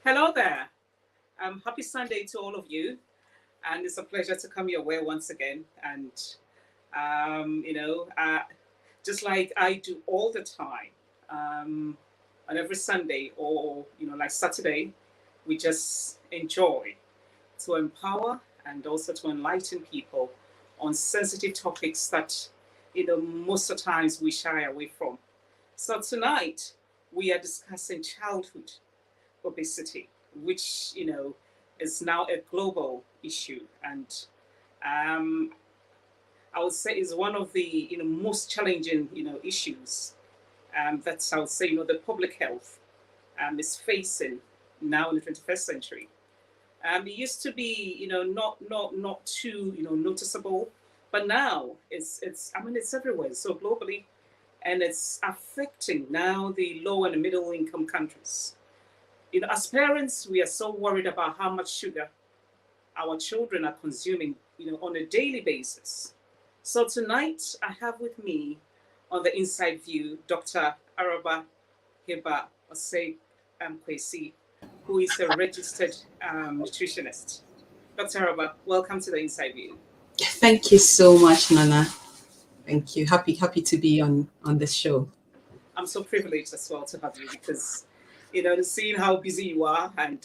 Hello there. Happy Sunday to all of you. And it's a pleasure to come your way once again. And, um, you know, uh, just like I do all the time, on every Sunday or, like Saturday, we just enjoy to empower and also to enlighten people on sensitive topics that, most of the times we shy away from. So tonight, we are discussing childhood obesity, which is now a global issue, and um, I would say is one of the most challenging issues that I would say the public health is facing now in the 21st century. It used to be not too noticeable, but now it's I mean it's everywhere. So globally, and it's affecting now the low and middle income countries. As parents, we are so worried about how much sugar our children are consuming, on a daily basis. So tonight, I have with me on the Inside View Dr. Araba Hibbah Osei-Kwasi, who is a registered nutritionist. Dr. Araba, welcome to the Inside View. Thank you so much, Nana. Thank you. Happy to be on this show. I'm so privileged as well to have you because, seeing how busy you are and,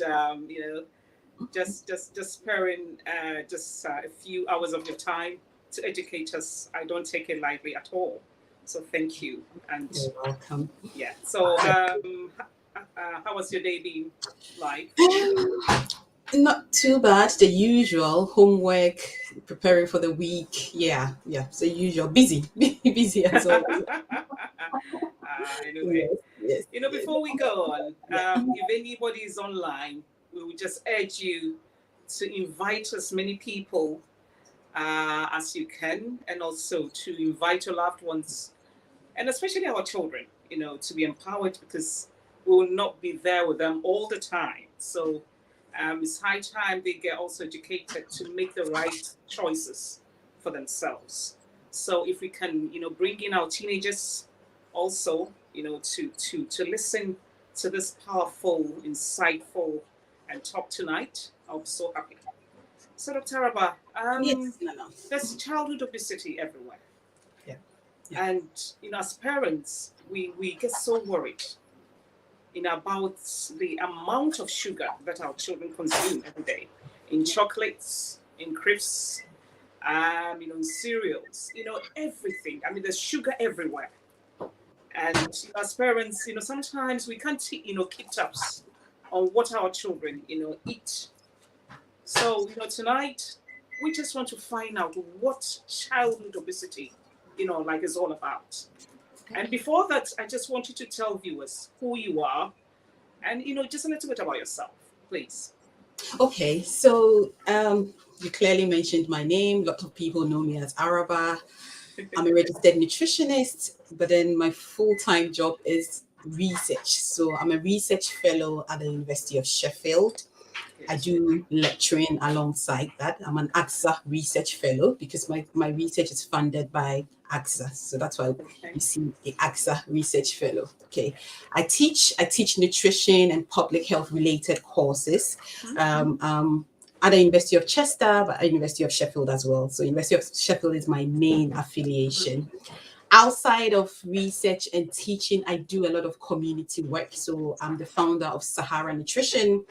just sparing a few hours of your time to educate us. I don't take it lightly at all. So thank you. And You're welcome. yeah. So how was your day been like? Not too bad. The usual homework, preparing for the week. Yeah. It's the usual. Busy, busy as always. Anyway, Yes. before we go on, Yeah. if anybody is online, we would just urge you to invite as many people as you can, and also to invite your loved ones, and especially our children, to be empowered because we will not be there with them all the time. So it's high time they get also educated to make the right choices for themselves. So if we can, bring in our teenagers also, to listen to this powerful, insightful, and talk tonight, I'll be so happy. So, Dr. Araba, Yes. No. there's childhood obesity everywhere. Yeah. And, as parents, we get so worried, about the amount of sugar that our children consume every day in chocolates, in crisps, in cereals, everything. I mean, there's sugar everywhere. And as parents, sometimes we can't, keep tabs on what our children, eat. So, tonight we just want to find out what childhood obesity, like is all about. And before that, I just want you to tell viewers who you are and, just a little bit about yourself, please. Okay. So you clearly mentioned my name. A lot of people know me as Araba. I'm a registered nutritionist, but then my full-time job is research. So I'm a research fellow at the University of Sheffield. I do lecturing alongside that. I'm an AXA research fellow because my research is funded by AXA. So that's why Okay. you see the AXA research fellow. Okay. I teach nutrition and public health related courses. At the University of Chester, but at the University of Sheffield as well. So University of Sheffield is my main affiliation. Outside of research and teaching, I do a lot of community work. So I'm the founder of Sahara Nutrition.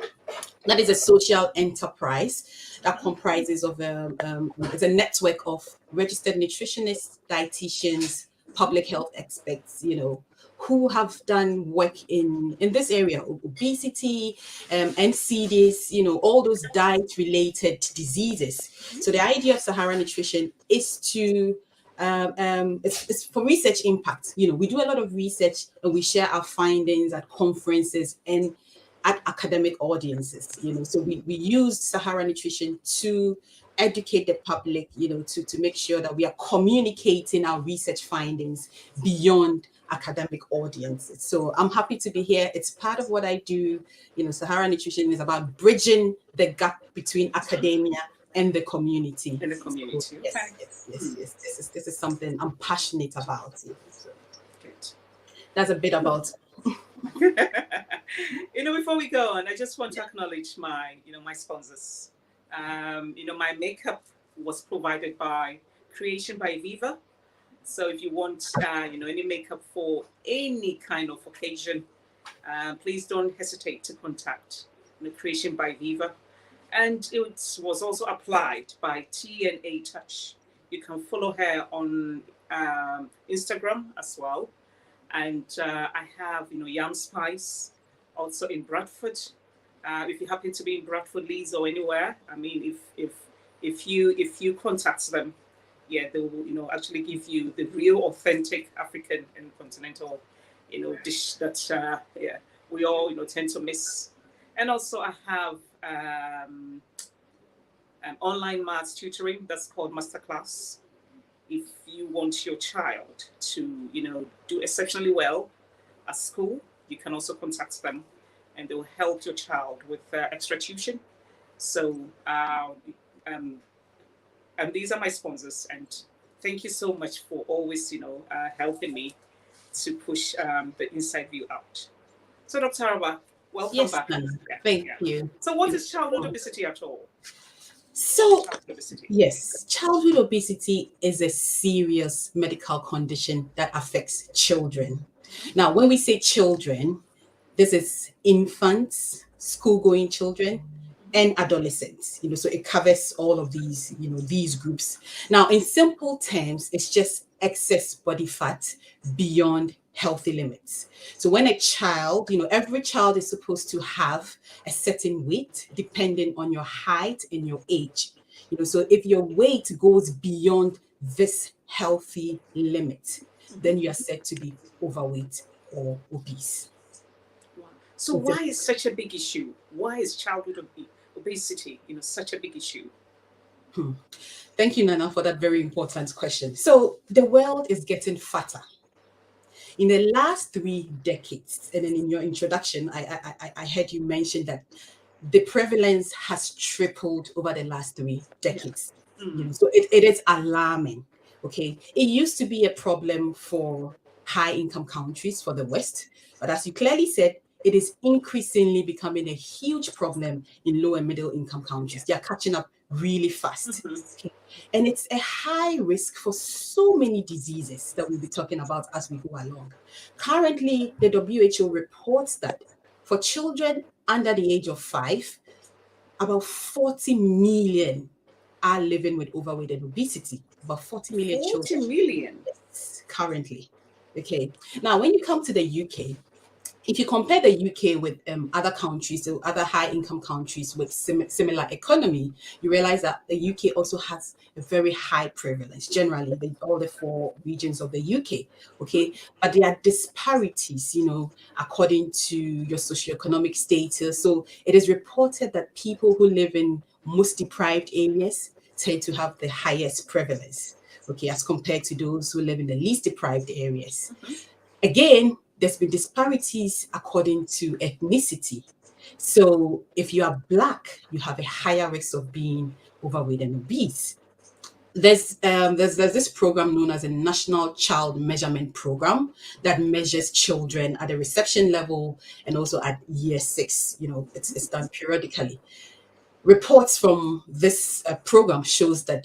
That is a social enterprise that comprises of it's a network of registered nutritionists, dietitians, public health experts, who have done work in this area, obesity, NCDs, all those diet-related diseases. So the idea of Sahara Nutrition is to it's for research impact. We do a lot of research and we share our findings at conferences and at academic audiences. So we use Sahara Nutrition to educate the public, to make sure that we are communicating our research findings beyond academic audiences. So I'm happy to be here. It's part of what I do. Sahara Nutrition is about bridging the gap between academia and the community. In the community. So, yes. This is something I'm passionate about. So Good. that's a bit about Before we go on, I just want to acknowledge my sponsors. My makeup was provided by Creation by Viva. So if you want, any makeup for any kind of occasion, please don't hesitate to contact Creation by Viva. And it was also applied by T&A Touch. You can follow her on Instagram as well. And I have, Yam Spice, also in Bradford. If you happen to be in Bradford, Leeds, or anywhere, I mean, if you contact them, yeah, they will, actually give you the real, authentic African and continental, dish that we all, tend to miss. And also, I have an online maths tutoring that's called Masterclass. If you want your child to, do exceptionally well at school, you can also contact them, and they will help your child with extra tuition. So, and these are my sponsors, and thank you so much for always, helping me to push the Inside View out. So, Dr. Araba, welcome back. Thank you. So, what is childhood obesity at all? So, yes, childhood obesity is a serious medical condition that affects children. Now, when we say children, this is infants, school-going children, and adolescents. So it covers all of these, these groups. Now, in simple terms, it's just excess body fat beyond healthy limits. So when a child, every child is supposed to have a certain weight depending on your height and your age. So if your weight goes beyond this healthy limit, then you are said to be overweight or obese. Wow. So why is such a big issue? Why is childhood obesity, such a big issue? Thank you, Nana, for that very important question. So the world is getting fatter. In the last 3 decades, and then in your introduction, I heard you mention that the prevalence has tripled over the last 3 decades. Yeah. So it is alarming. Okay, it used to be a problem for high-income countries, for the West, but as you clearly said, it is increasingly becoming a huge problem in low and middle-income countries. They are catching up really fast. Okay. And it's a high risk for so many diseases that we'll be talking about as we go along. Currently, the WHO reports that for children under the age of 5, about 40 million are living with overweight and obesity. About 40 million 40 children. million? Yes, currently. Okay. Now, when you come to the UK, if you compare the UK with other countries, so other high-income countries with similar economy, you realize that the UK also has a very high prevalence, generally, all the 4 regions of the UK, okay? But there are disparities, according to your socioeconomic status. So it is reported that people who live in most deprived areas tend to have the highest prevalence, okay, as compared to those who live in the least deprived areas. Again, there's been disparities according to ethnicity. So if you are Black, you have a higher risk of being overweight and obese. There's this program known as a National Child Measurement Program that measures children at the reception level and also at year 6. It's done periodically. Reports from this program shows that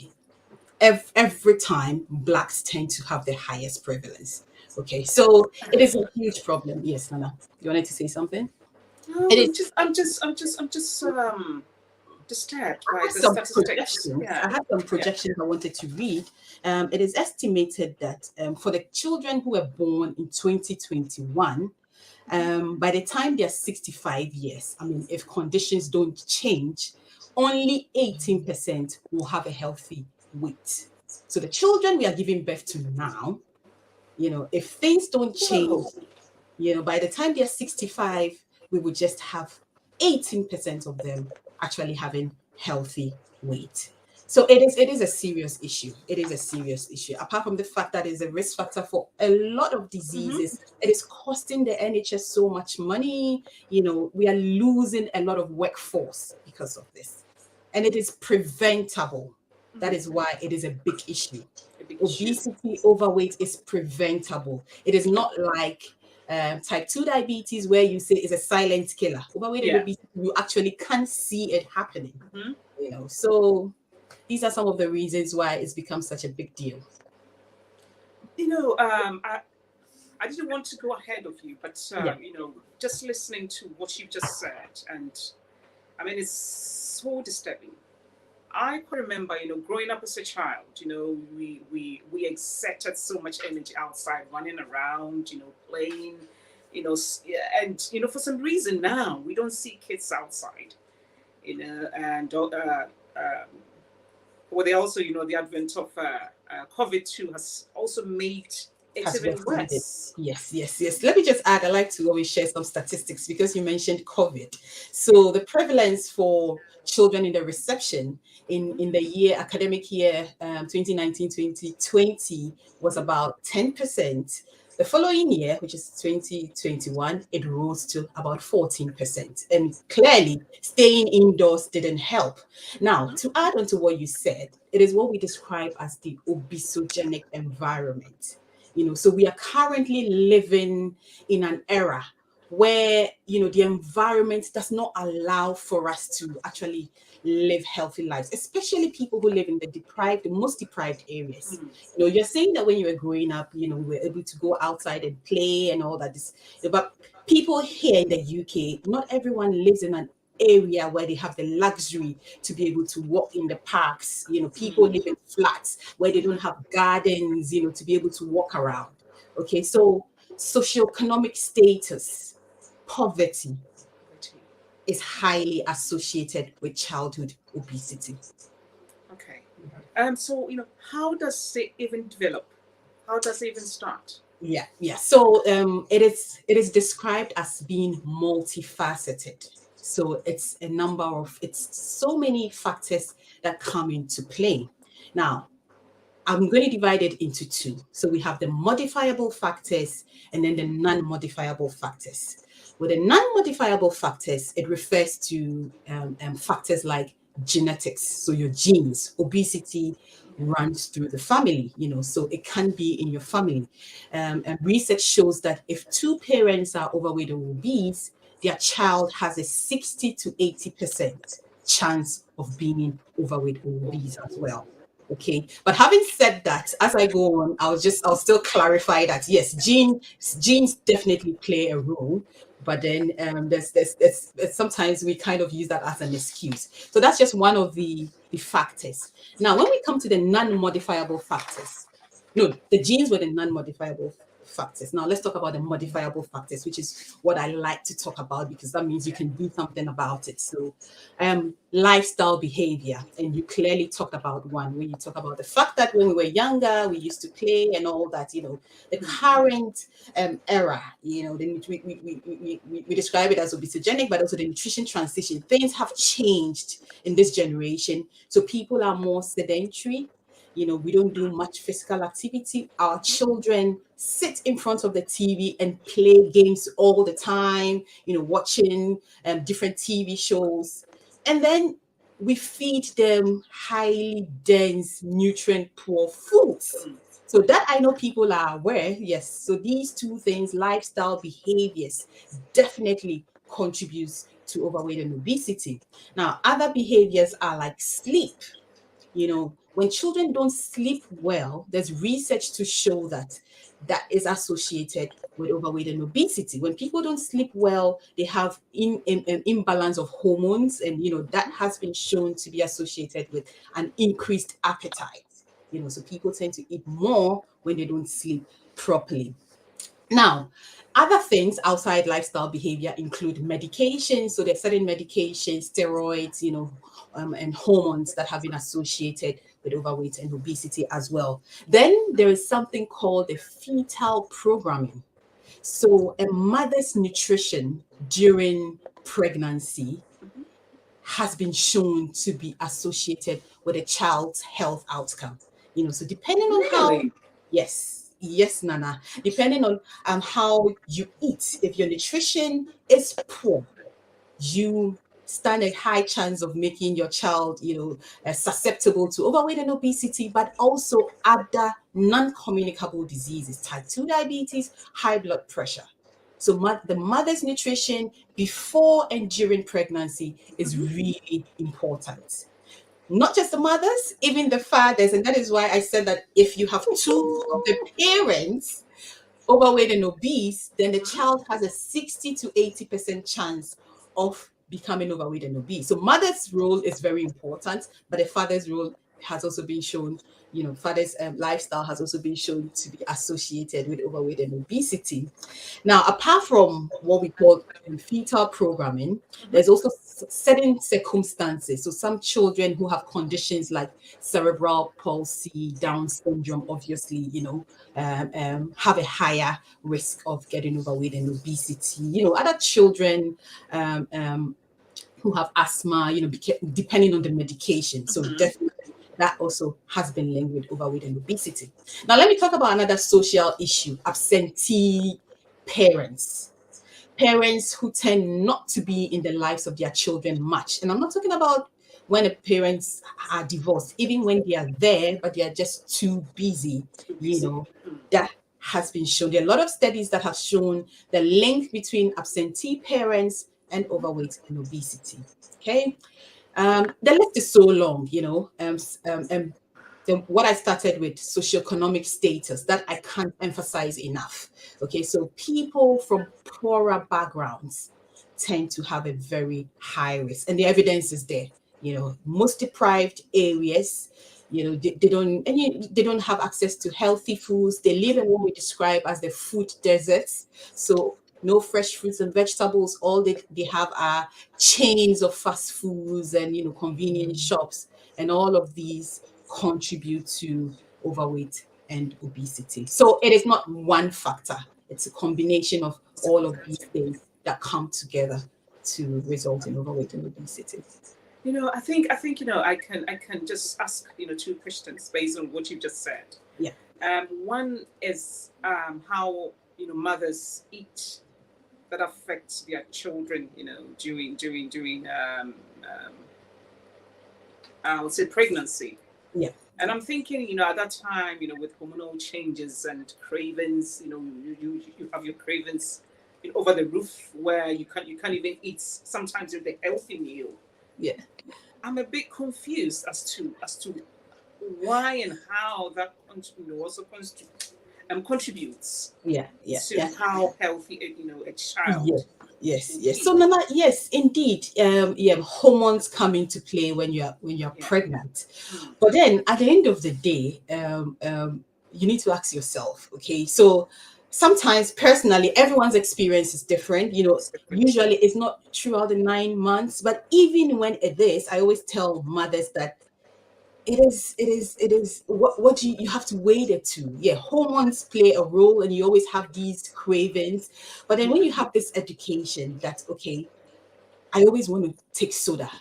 every time Blacks tend to have the highest prevalence. Okay, so it is a huge problem. Yes, Nana, you wanted to say something? I'm just disturbed by the statistics. I have some projections I wanted to read. It is estimated that for the children who were born in 2021, by the time they're 65 years, I mean, if conditions don't change, only 18% will have a healthy weight. So the children we are giving birth to now, if things don't change, by the time they're 65, we would just have 18% of them actually having healthy weight. So it is a serious issue. It is a serious issue. Apart from the fact that it's a risk factor for a lot of diseases, it is costing the NHS so much money. We are losing a lot of workforce because of this. And it is preventable. That is why it is a big issue. Obesity, overweight is preventable. It is not like Type 2 diabetes, where you say is a silent killer. Overweight and Yeah. obesity, you actually can't see it happening. Mhm. So these are some of the reasons why it's become such a big deal. You know, I didn't want to go ahead of you, but Yeah. just listening to what you just said, and I mean, it's so disturbing. I can remember, growing up as a child, we exerted so much energy outside, running around, playing, and for some reason now we don't see kids outside, and well, they also, the advent of COVID too has also made it Has even worsened it. worse. Yes, yes, yes. Let me just add, I like to always share some statistics because you mentioned COVID. So the prevalence for children in the reception in the academic year 2019-2020 was about 10%. The following year, which is 2021, it rose to about 14%. And clearly, staying indoors didn't help. Now, to add on to what you said, it is what we describe as the obesogenic environment. So we are currently living in an era where the environment does not allow for us to actually live healthy lives, especially people who live in the most deprived areas. Mm. You're saying that when you were growing up, we were able to go outside and play and all that. But people here in the UK, not everyone lives in an area where they have the luxury to be able to walk in the parks. People Mm. live in flats where they don't have gardens, to be able to walk around. Okay, so socioeconomic status, poverty is highly associated with childhood obesity. Okay. So, how does it even develop? How does it even start? Yeah, yeah. So it is described as being multifaceted. So it's so many factors that come into play. Now, I'm going to divide it into two. So we have the modifiable factors and then the non-modifiable factors. With the non-modifiable factors, it refers to factors like genetics. So your genes, obesity runs through the family, so it can be in your family. And research shows that if two parents are overweight or obese, their child has a 60 to 80% chance of being overweight or obese as well. Okay, but having said that, as I go on, I'll still clarify that yes, genes definitely play a role, but then there's sometimes we kind of use that as an excuse. So that's just one of the factors. Now, when we come to the non-modifiable factors, no, the genes were the non-modifiable factors. Now let's talk about the modifiable factors, which is what I like to talk about because that means you can do something about it. So lifestyle behavior, and you clearly talked about one when you talk about the fact that when we were younger we used to play and all that. The current era, we describe it as obesogenic, but also the nutrition transition. Things have changed in this generation, so people are more sedentary. We don't do much physical activity. Our children sit in front of the TV and play games all the time, watching different TV shows. And then we feed them highly dense, nutrient poor foods. So that I know people are aware. Yes. So these two things, lifestyle behaviors, definitely contributes to overweight and obesity. Now, other behaviors are like sleep. When children don't sleep well, there's research to show that that is associated with overweight and obesity. When people don't sleep well, they have imbalance of hormones, and that has been shown to be associated with an increased appetite. So people tend to eat more when they don't sleep properly. Now, other things outside lifestyle behavior include medications. So there's certain medications, steroids, and hormones that have been associated with overweight and obesity as well. Then there is something called the fetal programming. So a mother's nutrition during pregnancy has been shown to be associated with a child's health outcome. So depending on how, Really? yes, Nana, depending on how you eat, if your nutrition is poor, you stand a high chance of making your child, susceptible to overweight and obesity, but also other non-communicable diseases, type 2 diabetes, high blood pressure. So the mother's nutrition before and during pregnancy is really important. Not just the mothers, even the fathers. And that is why I said that if you have two of the parents overweight and obese, then the child has a 60 to 80% chance of becoming overweight and obese. So mother's role is very important, but the father's role has also been shown, father's lifestyle has also been shown to be associated with overweight and obesity. Now, apart from what we call fetal programming, there's also certain circumstances. So some children who have conditions like cerebral palsy, Down syndrome, obviously, have a higher risk of getting overweight and obesity. Other children who have asthma, depending on the medication. So definitely that also has been linked with overweight and obesity. Now, let me talk about another social issue, absentee parents. Parents who tend not to be in the lives of their children much. And I'm not talking about when the parents are divorced, even when they are there, but they are just too busy, that has been shown. There are a lot of studies that have shown the link between absentee parents and overweight and obesity. Okay. The list is so long, what I started with, socioeconomic status, that I can't emphasize enough. Okay, so people from poorer backgrounds tend to have a very high risk, and the evidence is there. Most deprived areas, they don't have access to healthy foods. They live in what we describe as the food deserts. So no fresh fruits and vegetables. All they have are chains of fast foods and convenience shops, and all of these contribute to overweight and obesity. So it is not one factor. It's a combination of all of these things that come together to result in overweight and obesity. I can just ask two questions based on what you just said. Yeah. One is how mothers eat that affects their children. During I would say pregnancy. Yeah. And I'm thinking, at that time, with hormonal changes and cravings, you have your cravings over the roof, where you can't even eat sometimes the healthy meal. Yeah. I'm a bit confused as to why and how that also contributes to how healthy a child. Yes. So Nana, yes, indeed. Hormones come into play when you're pregnant. But then at the end of the day, you need to ask yourself, okay, so sometimes personally everyone's experience is different. Usually it's not throughout the 9 months, but even when it is, I always tell mothers that it is what do you have to wait it to. Hormones play a role, and you always have these cravings. But then when you have this education that, okay, I always want to take soda,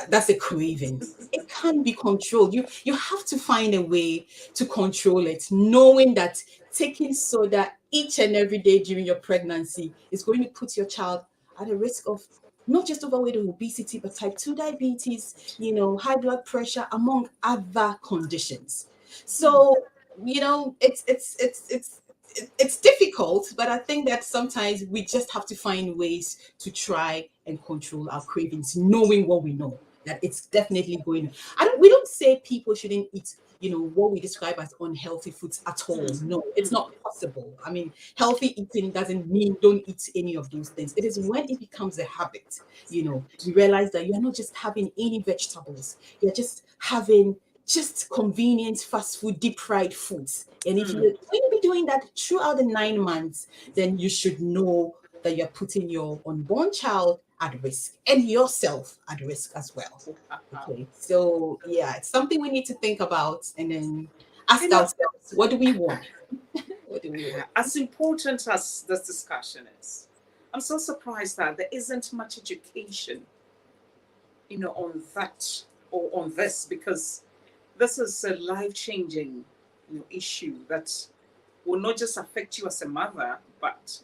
that's a craving. It can't be controlled. You have to find a way to control it, knowing that taking soda each and every day during your pregnancy is going to put your child at a risk of not just overweight and obesity, but type 2 diabetes, high blood pressure, among other conditions. So, it's difficult, but I think that sometimes we just have to find ways to try and control our cravings, knowing what we know, that it's definitely going. We don't say people shouldn't eat, what we describe as unhealthy foods at all. No, it's not possible. I mean, healthy eating doesn't mean don't eat any of those things. It is when it becomes a habit, you realize that you're not just having any vegetables, you're just having just convenient fast food, deep fried foods. And if you be doing that throughout the 9 months, then you should know that you're putting your unborn child at risk and yourself at risk as well. Okay, so it's something we need to think about, and then ask ourselves, what do we want? What do we want? As important as this discussion is, I'm so surprised that there isn't much education, on that or on this, because this is a life-changing issue that will not just affect you as a mother, but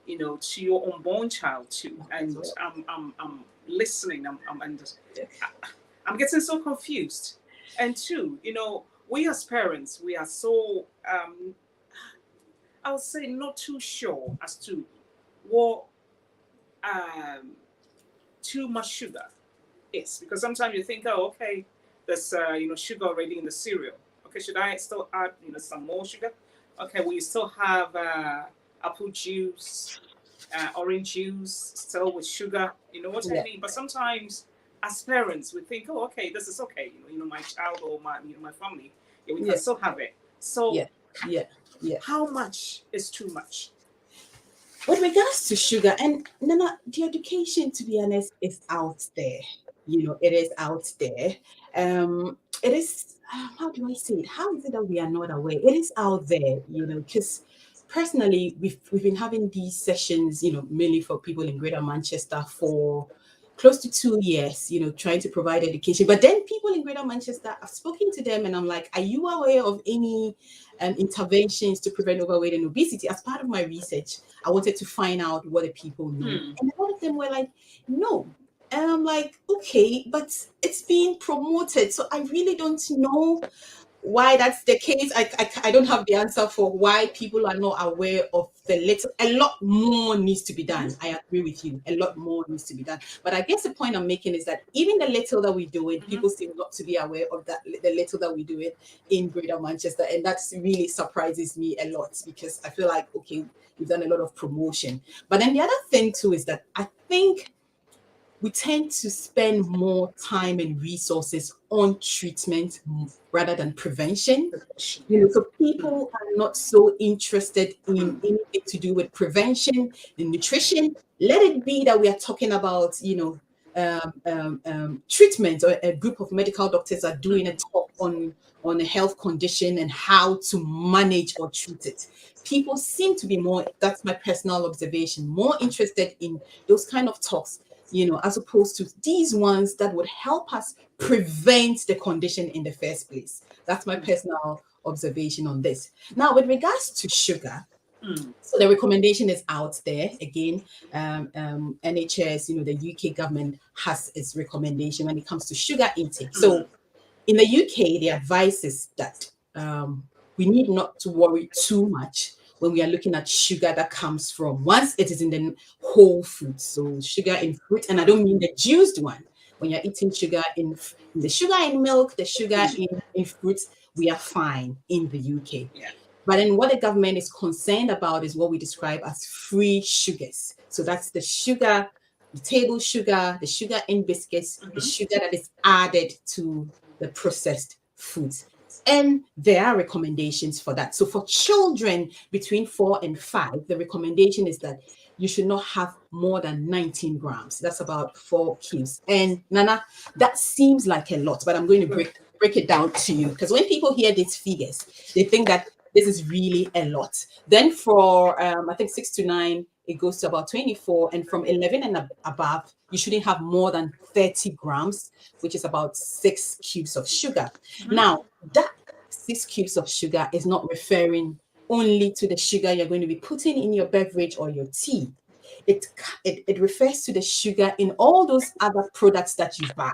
to your unborn child too. And I'm listening. I'm getting so confused. And two, we as parents, we are so I would say not too sure as to what um, too much sugar is, because sometimes you think, oh, okay, there's sugar already in the cereal. Okay, should I still add some more sugar? Okay, we still have apple juice, orange juice, still with sugar. You know what I Yeah, mean? But sometimes, as parents, we think, oh, okay, this is okay. My child or my family, yeah, we can yeah, still have it. So, yeah, yeah, yeah. how much is too much? With regards to sugar, and Nana, the education, to be honest, is out there. It is out there. It is. How do I say it? How is it that we are not aware? It is out there. Because personally, we've been having these sessions. Mainly for people in Greater Manchester for close to 2 years. Trying to provide education. But then people in Greater Manchester, I've spoken to them, and I'm like, are you aware of any interventions to prevent overweight and obesity? As part of my research, I wanted to find out what the people know. Hmm. And a lot of them were like, no. And I'm like, okay, but it's being promoted. So I really don't know why that's the case. I don't have the answer for why people are not aware of the little. A lot more needs to be done. I agree with you. A lot more needs to be done. But I guess the point I'm making is that even the little that we do it, Mhm. people seem not to be aware of that. The little that we do it in Greater Manchester, and that really surprises me a lot, because I feel like, okay, we've done a lot of promotion. But then the other thing too is that I think we tend to spend more time and resources on treatment rather than prevention. Prevention, So Mm. people are not so interested in Mm. anything to do with prevention, the nutrition. Let it be that we are talking about, treatment, or a group of medical doctors are doing a talk on a health condition and how to manage or treat it. People seem to be more, that's my personal observation, more interested in those kind of talks, as opposed to these ones that would help us prevent the condition in the first place. That's my personal observation on this. Now, with regards to sugar, Mm. so the recommendation is out there again. NHS, the UK government has its recommendation when it comes to sugar intake. Mm. So in the UK, the advice is that we need not to worry too much when we are looking at sugar that comes from, once it is in the whole food. So sugar in fruit, and I don't mean the juiced one. When you're eating sugar in the sugar in milk, the sugar in fruits, we are fine in the UK. Yeah. But then what the government is concerned about is what we describe as free sugars. So that's the sugar, the table sugar, the sugar in biscuits, the Mhm. sugar that is added to the processed foods. And there are recommendations for that. So for children between 4 and 5, the recommendation is that you should not have more than 19 grams. That's about 4 cubes. And Nana, that seems like a lot, but I'm going to break it down to you, because when people hear these figures, they think that this is really a lot. Then for I think 6 to 9, it goes to about 24, and from 11 and above, you shouldn't have more than 30 grams, which is about 6 cubes of sugar. Mhm. Now, that 6 cubes of sugar is not referring only to the sugar you're going to be putting in your beverage or your tea. It refers to the sugar in all those other products that you buy.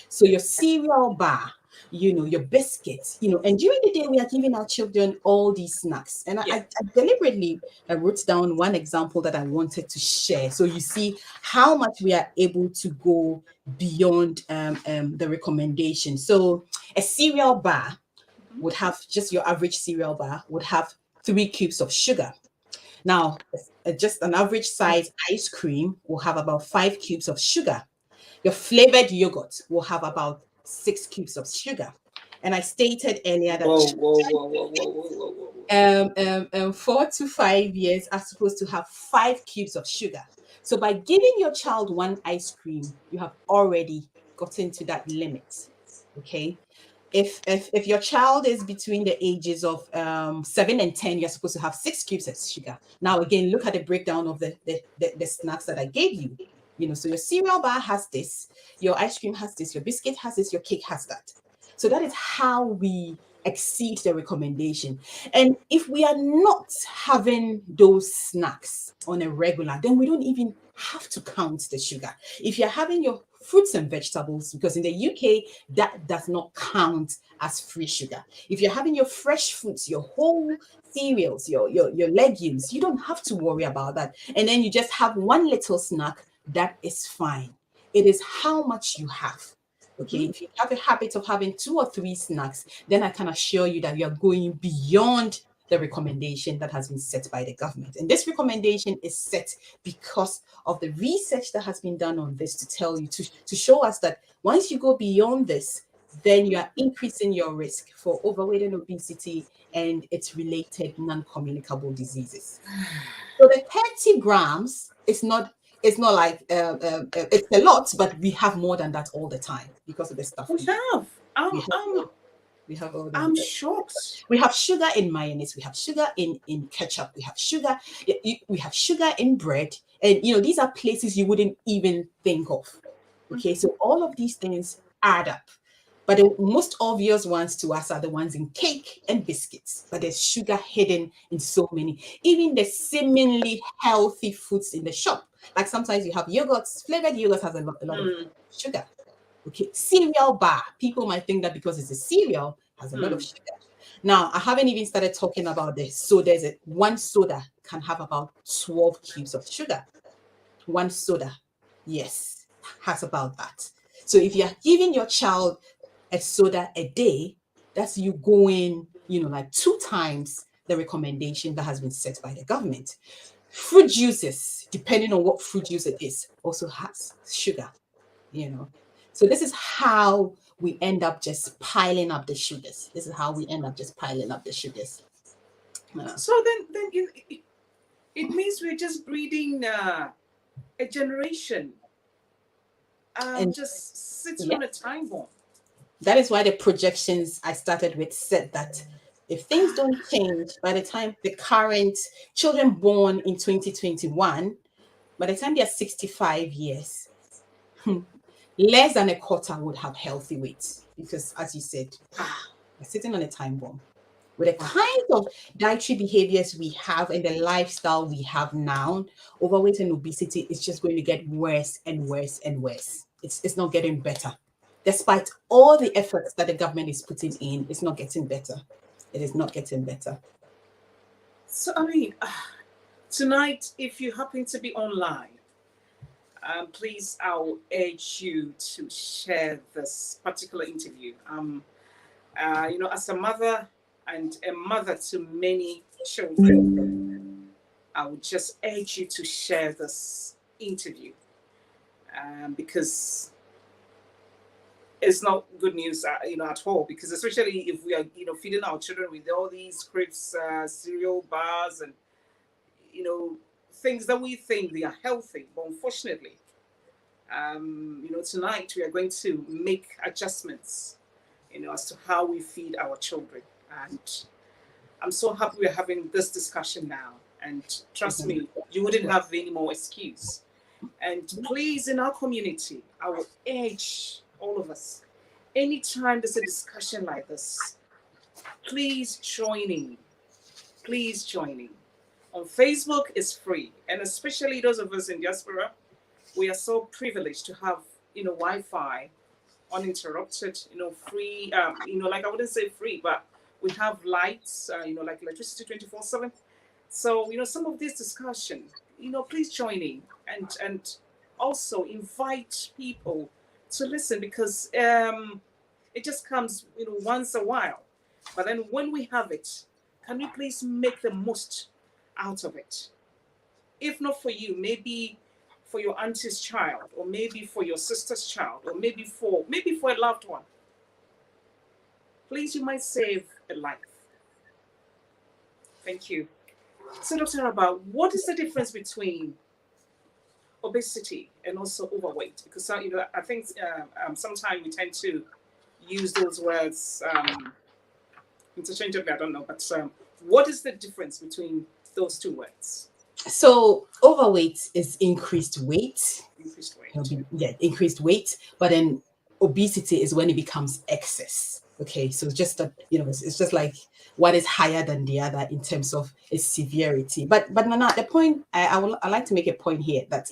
So your cereal bar, your biscuits, and during the day we are giving our children all these snacks. And Yeah. I deliberately wrote down one example that I wanted to share. So you see how much we are able to go beyond the recommendation. So a cereal bar would have, just your average cereal bar would have 3 cubes of sugar. Now, just an average size ice cream will have about 5 cubes of sugar. Your flavored yogurt will have about 6 cubes of sugar. And I stated earlier that Whoa, whoa, whoa, whoa, whoa, whoa, whoa, whoa. 4 to 5 years are supposed to have 5 cubes of sugar. So by giving your child one ice cream, you have already gotten to that limit. Okay. If your child is between the ages of 7 and 10, you're supposed to have 6 cubes of sugar. Now again, look at the breakdown of the snacks that I gave you. So your cereal bar has this, your ice cream has this, your biscuit has this, your cake has that. So that is how we exceed the recommendation. And if we are not having those snacks on a regular, then we don't even have to count the sugar. If you're having your fruits and vegetables, because in the UK, that does not count as free sugar. If you're having your fresh fruits, your whole cereals, your legumes, you don't have to worry about that. And then you just have one little snack, that is fine. It is how much you have. Okay, if you have a habit of having 2 or 3 snacks, then I can assure you that you are going beyond the recommendation that has been set by the government. And this recommendation is set because of the research that has been done on this to tell you, to show us that once you go beyond this, then you are increasing your risk for overweight and obesity and its related non-communicable diseases. So the 30 grams is not, it's not like it's a lot, but we have more than that all the time because of the stuff We have. we have all I'm the, shocked. we have sugar in mayonnaise, we have sugar in ketchup, we have sugar, we have sugar in bread, and these are places you wouldn't even think of. Okay, so all of these things add up. But the most obvious ones to us are the ones in cake and biscuits. But there's sugar hidden in so many. Even the seemingly healthy foods in the shop. Like sometimes you have yogurts, flavored yogurt has a lot of sugar. Okay, cereal bar. People might think that because it's a cereal, has a lot of sugar. Now, I haven't even started talking about this. So there's one soda can have about 12 cubes of sugar. One soda, yes, has about that. So if you're giving your child a soda a day, that's you going, like 2 times the recommendation that has been set by the government. Fruit juices, depending on what fruit juice it is, also has sugar, So this is how we end up just piling up the sugars. This is how we end up just piling up the sugars. So then it means we're just breeding a generation And just sitting on a time bomb. that is why the projections I started with said that if things don't change by the time the current children born in 2021, by the time they are 65 years, less than a quarter would have healthy weight. Because as you said, we're sitting on a time bomb. With the kind of dietary behaviors we have and the lifestyle we have now, overweight and obesity is just going to get worse and worse and worse. It's not getting better. Despite all the efforts that the government is putting in, it's not getting better. It is not getting better. So, tonight, if you happen to be online, please, I'll urge you to share this particular interview. As a mother and a mother to many children, I would just urge you to share this interview because it's not good news, at all. Because especially if we are, feeding our children with all these crisps, cereal bars, and things that we think they are healthy, but unfortunately, tonight we are going to make adjustments, as to how we feed our children. And I'm so happy we're having this discussion now. And trust me, you wouldn't have any more excuse. And please, in our community, I will urge all of us, anytime there's a discussion like this, please join in. Please join in. On Facebook, it's free. And especially those of us in diaspora, we are so privileged to have, Wi-Fi uninterrupted, free, like I wouldn't say free, but we have lights, like electricity 24/7. So, some of this discussion, please join in and also invite people to listen, because it just comes, once a while. But then when we have it, can we please make the most out of it? If not for you, maybe for your auntie's child, or maybe for your sister's child, or maybe for a loved one. Please, you might save a life. Thank you. So, Dr. Araba, what is the difference between obesity and also overweight? Because I think sometimes we tend to use those words interchangeably. I don't know, but what is the difference between those two words? So overweight is increased weight. Increased weight. Increased weight. But then obesity is when it becomes excess. Okay, so just that, it's just like one is higher than the other in terms of its severity. But Nana, the point I like to make a point here that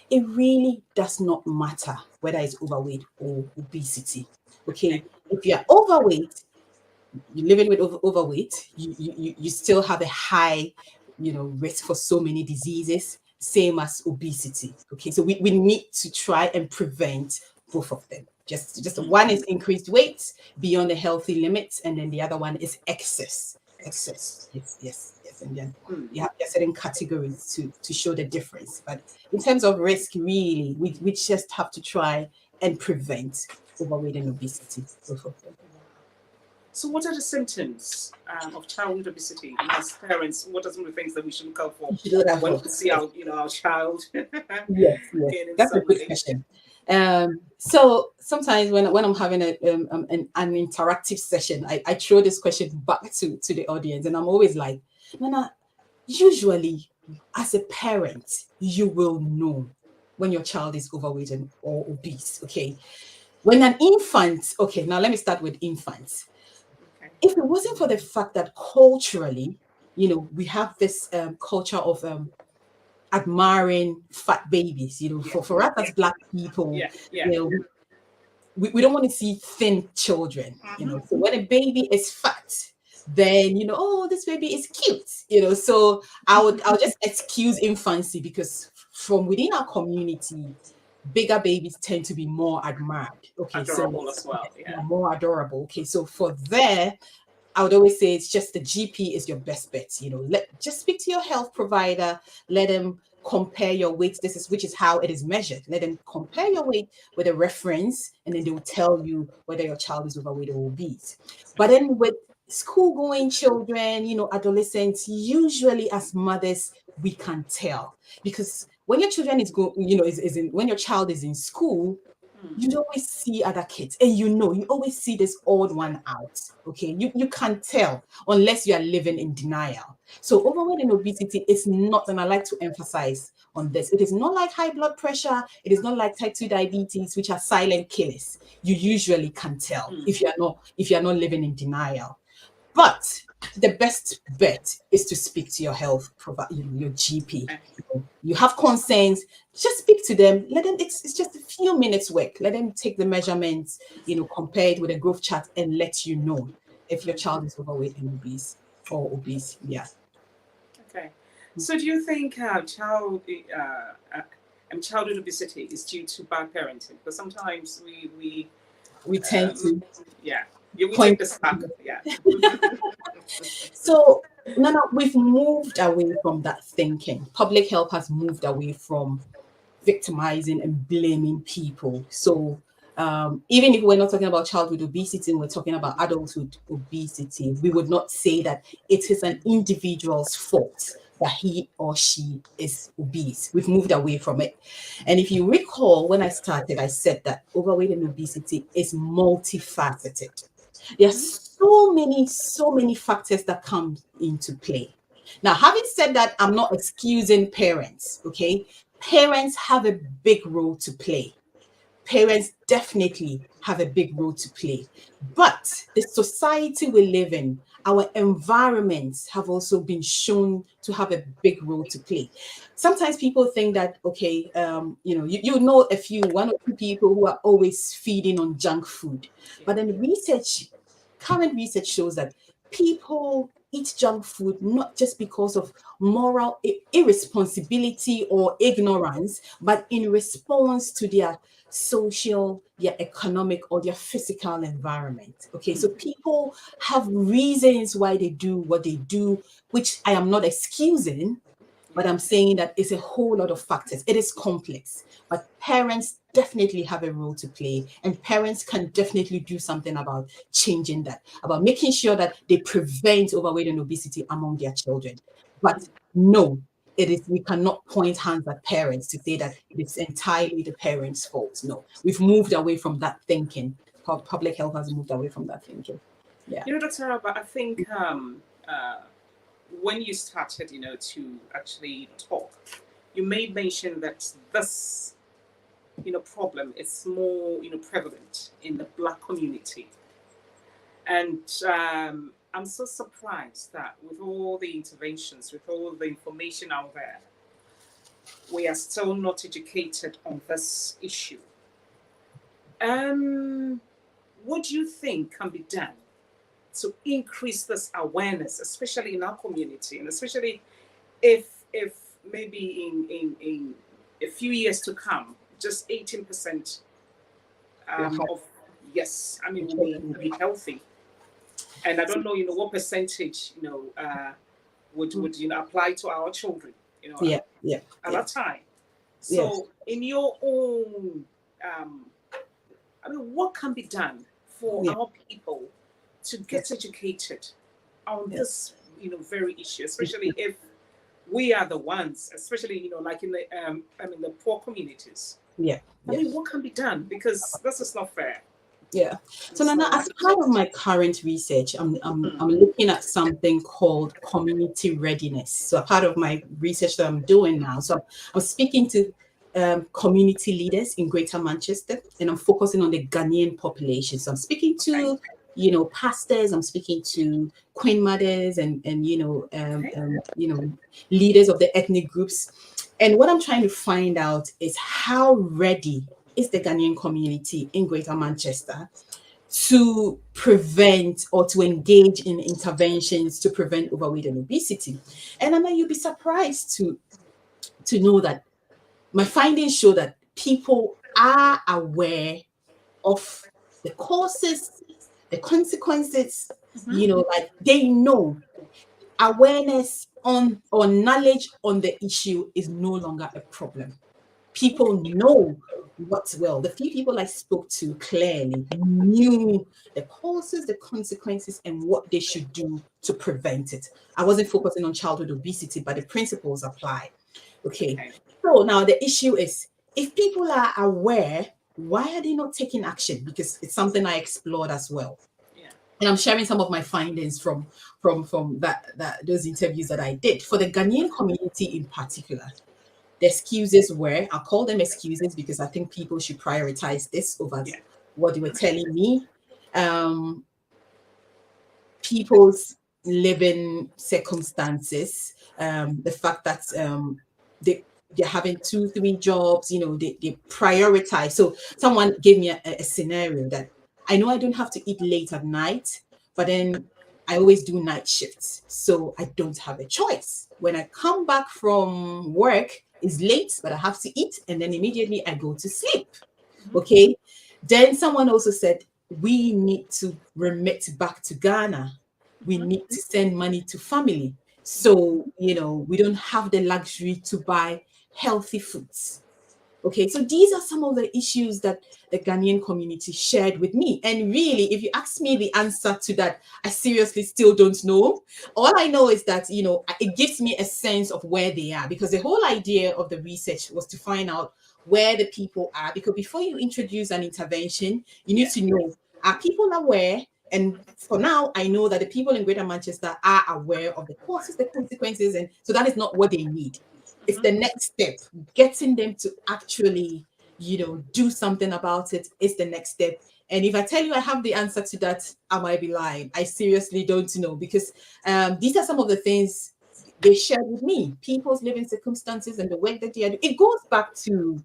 it really does not matter whether it's overweight or obesity. Okay, if you're overweight, you're living with overweight, you still have a high, risk for so many diseases, same as obesity. Okay, so we need to try and prevent both of them. Just one is increased weight beyond the healthy limits, and then the other one is excess. Excess. Yes. And then you have certain categories to show the difference. But in terms of risk, really, we just have to try and prevent overweight and obesity, both of them. So, what are the symptoms of childhood obesity? And as parents, what are some of the things that we should look out for when we see our child? Yes, that's a good question. So sometimes when I'm having an interactive session, I throw this question back to the audience, and I'm always like, Nana, usually as a parent, you will know when your child is overweight or obese. Okay, when an infant. Okay, now let me start with infants. If it wasn't for the fact that culturally, we have this culture of admiring fat babies, for us as Black people, we don't want to see thin children, So when a baby is fat, then oh, this baby is cute, So I'll just excuse infancy, because from within our community, bigger babies tend to be more admired. Okay, adorable as well. More adorable. Okay, so for there, I would always say it's just the GP is your best bet. Just speak to your health provider. Let them compare your weight. Which is how it is measured. Let them compare your weight with a reference, and then they will tell you whether your child is overweight or obese. But then with school-going children, adolescents, usually as mothers, we can tell, because when your children when your child is in school, you always see other kids, and you always see this odd one out. Okay, you can't tell unless you are living in denial. So overweight and obesity is not, and I like to emphasize on this, it is not like high blood pressure, it is not like type 2 diabetes, which are silent killers. You usually can tell if you're not living in denial. But the best bet is to speak to your health provider, your GP. You have concerns, just speak to them. Let them. It's just a few minutes work. Let them take the measurements, compare it with a growth chart, and let you know if your child is overweight and obese or obese. Yeah. Okay. So, do you think childhood obesity is due to bad parenting? Because sometimes we tend to we take the slack. Yeah. So Nana, we've moved away from that thinking. Public health has moved away from victimizing and blaming people. So even if we're not talking about childhood obesity, we're talking about adulthood obesity, we would not say that it is an individual's fault that he or she is obese. We've moved away from it. And if you recall, when I started, I said that overweight and obesity is multifaceted. There are so many factors that come into play. Now, having said that, I'm not excusing parents, okay? Parents have a big role to play. Parents definitely have a big role to play. But the society we live in, our environments have also been shown to have a big role to play. Sometimes people think that, okay, you know one or two people who are always feeding on junk food. But then current research shows that people eat junk food not just because of moral irresponsibility or ignorance, but in response to their social, their economic, or their physical environment. Okay, so people have reasons why they do what they do, which I am not excusing, but I'm saying that it's a whole lot of factors. It is complex, but parents definitely have a role to play, and parents can definitely do something about changing that, about making sure that they prevent overweight and obesity among their children. But no, we cannot point hands at parents to say that it's entirely the parents' fault. No, we've moved away from that thinking. Public health has moved away from that thinking. Yeah. Dr. Araba, I think when you started, to actually talk, you made mention that this, problem is more, prevalent in the Black community. And I'm so surprised that with all the interventions, with all the information out there, we are still not educated on this issue. Um, what do you think can be done to increase this awareness, especially in our community, and especially if maybe in a few years to come, just 18% of yes, I mean will be healthy, and I don't know, what percentage, would apply to our children, Yeah, yeah, at yeah, that time. yes, So, in your own, I mean, what can be done for yeah, our people to get educated on yeah, this, very issue, especially if we are the ones, especially, like in the, the poor communities. yeah, I yeah. mean, what can be done? Because this is not fair. Yeah. So Nana, So, as part of my current research, I'm mm, looking at something called community readiness. So a part of my research that I'm doing now. So I'm speaking to community leaders in Greater Manchester, and I'm focusing on the Ghanaian population. So I'm speaking okay, to, pastors. I'm speaking to queen mothers and okay, leaders of the ethnic groups. And what I'm trying to find out is how ready is the Ghanaian community in Greater Manchester to prevent or to engage in interventions to prevent overweight and obesity. And I know you'll be surprised to know that my findings show that people are aware of the causes, the consequences, mm-hmm. like they know. Awareness on or knowledge on the issue is no longer a problem. People Okay, know what's well. The few people I spoke to clearly knew the causes, the consequences, and what they should do to prevent it. I wasn't focusing on childhood obesity, but the principles apply. Okay. okay, So now the issue is if people are aware, why are they not taking action? Because it's something I explored as well. yeah, And I'm sharing some of my findings from that those interviews that I did for the Ghanaian community in particular. The excuses were, I'll call them excuses because I think people should prioritize this over yeah, what they were telling me. Um, People's living circumstances, the fact that they're having two, three jobs, they prioritize. So someone gave me a scenario that I know I don't have to eat late at night, but then I always do night shifts. So I don't have a choice. When I come back from work, it's late, but I have to eat, and then immediately I go to sleep. mm-hmm. Okay. Then someone also said, we need to remit back to Ghana. We Mm-hmm. need to send money to family. Mm-hmm. So, we don't have the luxury to buy healthy foods. Okay, so these are some of the issues that the Ghanaian community shared with me. And really, if you ask me the answer to that, I seriously still don't know. All I know is that, it gives me a sense of where they are because the whole idea of the research was to find out where the people are. Because before you introduce an intervention, you need Yeah, to know, are people aware? And for now, I know that the people in Greater Manchester are aware of the causes, the consequences, and so that is not what they need. It's mm-hmm. the next step. Getting them to actually, do something about it is the next step. And if I tell you I have the answer to that, I might be lying. I seriously don't know because these are some of the things they shared with me. People's living circumstances and the work that they are doing. It goes back to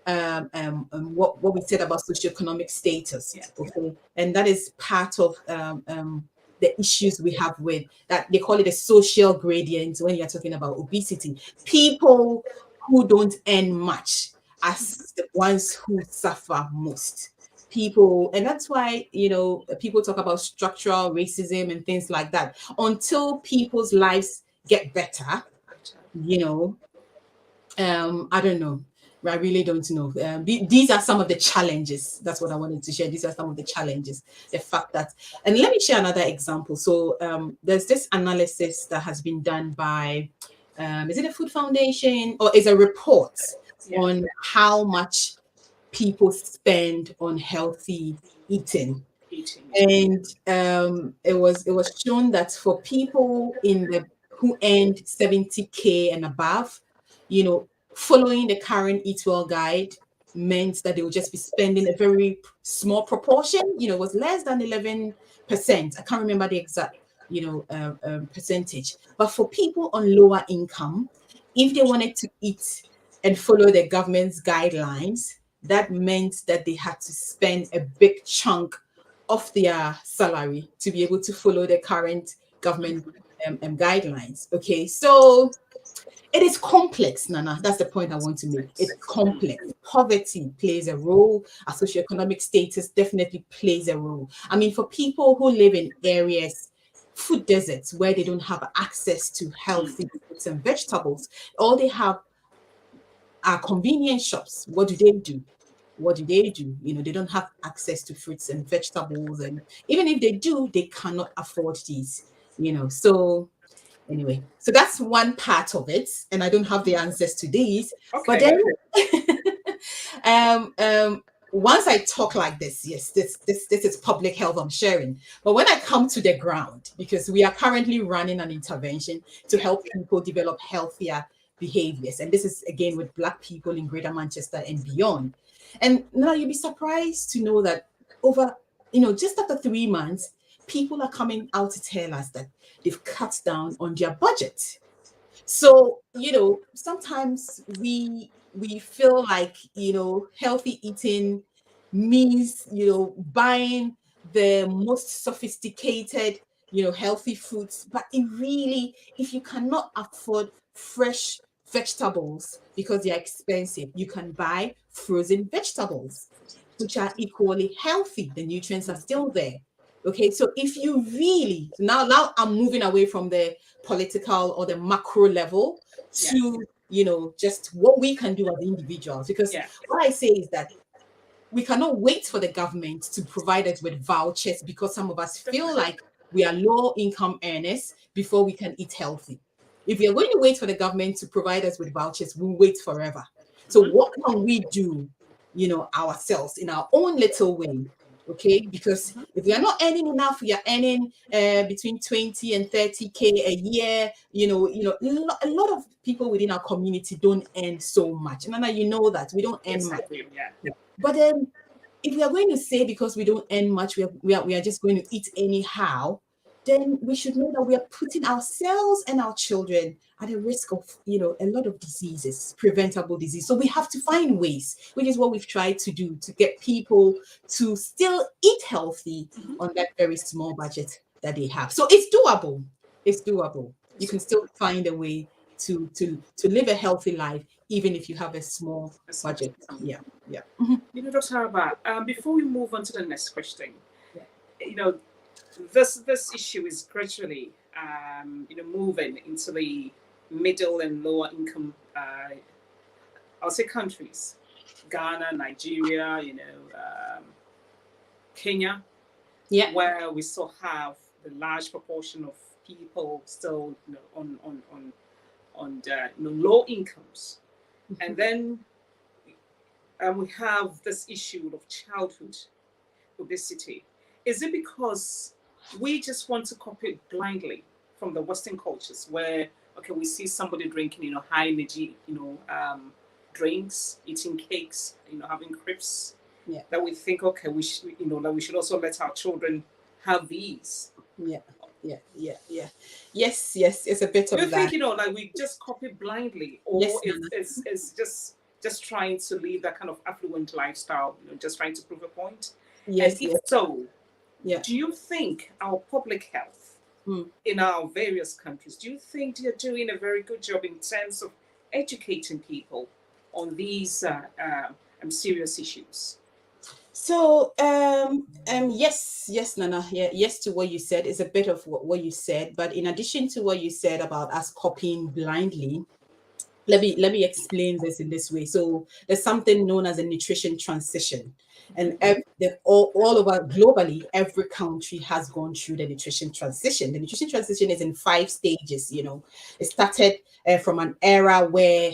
what we said about socioeconomic status, Yeah, okay, and that is part of the issues we have with that. They call it a social gradient when you're talking about obesity. People who don't earn much as the ones who suffer most. People, and that's why people talk about structural racism and things like that. Until people's lives get better, actually. you know, I don't know. I really don't know. These are some of the challenges. That's what I wanted to share. These are some of the challenges. The fact that, and let me share another example. So there's this analysis that has been done by, is it a Food Foundation or is a report Yeah, on how much people spend on healthy eating. eating. And it was shown that for people in the who earned 70K and above, following the current Eat Well guide, meant that they would just be spending a very small proportion. It was less than 11%. I can't remember the exact, percentage. But for people on lower income, if they wanted to eat and follow the government's guidelines, that meant that they had to spend a big chunk of their salary to be able to follow the current government guidelines. Okay, so it is complex, Nana. That's the point I want to make. It's complex. Poverty plays a role. Our socioeconomic status definitely plays a role. I mean, for people who live in areas, food deserts, where they don't have access to healthy fruits and vegetables, all they have are convenience shops. What do they do? What do they do? They don't have access to fruits and vegetables. And even if they do, they cannot afford these, So anyway, so that's one part of it. And I don't have the answers to these. Okay. But then once I talk like this, yes, this is public health I'm sharing. But when I come to the ground, because we are currently running an intervention to help people develop healthier behaviors. And this is again with Black people in Greater Manchester and beyond. And now you'll be surprised to know that over, just after 3 months, people are coming out to tell us that they've cut down on their budget. So, sometimes we feel like, healthy eating means, buying the most sophisticated, healthy foods. But it really, if you cannot afford fresh vegetables because they're expensive, you can buy frozen vegetables, which are equally healthy. The nutrients are still there. Okay, so if you really, now I'm moving away from the political or the macro level to, just what we can do as individuals. Because what I say is that we cannot wait for the government to provide us with vouchers, because some of us feel like we are low income earners before we can eat healthy. If we are going to wait for the government to provide us with vouchers, we'll wait forever. So what can we do, ourselves in our own little way? Okay, because if we are not earning enough, we are earning between 20 and 30K a year. A lot of people within our community don't earn so much. And you know that we don't earn much. Yeah. But then, if we are going to say because we don't earn much, we are just going to eat anyhow, then we should know that we are putting ourselves and our children at a risk of, a lot of diseases, preventable disease. So we have to find ways, which is what we've tried to do, to get people to still eat healthy on that very small budget that they have. So it's doable. It's doable. You can still find a way to live a healthy life, even if you have a small budget. Yeah. Dr. Araba, before we move on to the next question, this issue is gradually, moving into the middle and lower income, I'll say countries, Ghana, Nigeria, Kenya, where we still have the large proportion of people still, on the low incomes, and then we have this issue of childhood obesity. Is it because we just want to copy blindly from the Western cultures, where we see somebody drinking, high energy, drinks, eating cakes, having crisps, that we think, we should, that we should also let our children have these. Yes, it's a bit of that. Do you think, we just copy blindly, or it's just trying to live that kind of affluent lifestyle, just trying to prove a point? Yes. And if so, do you think our public health in our various countries, do you think they're doing a very good job in terms of educating people on these serious issues? So yes, Nana. Yes to what you said. Is a bit of what you said, but in addition to what you said about us copying blindly, let me explain this in this way. So there's something known as a nutrition transition, and all over globally, every country has gone through the nutrition transition. The nutrition transition is in 5 stages. It started from an era where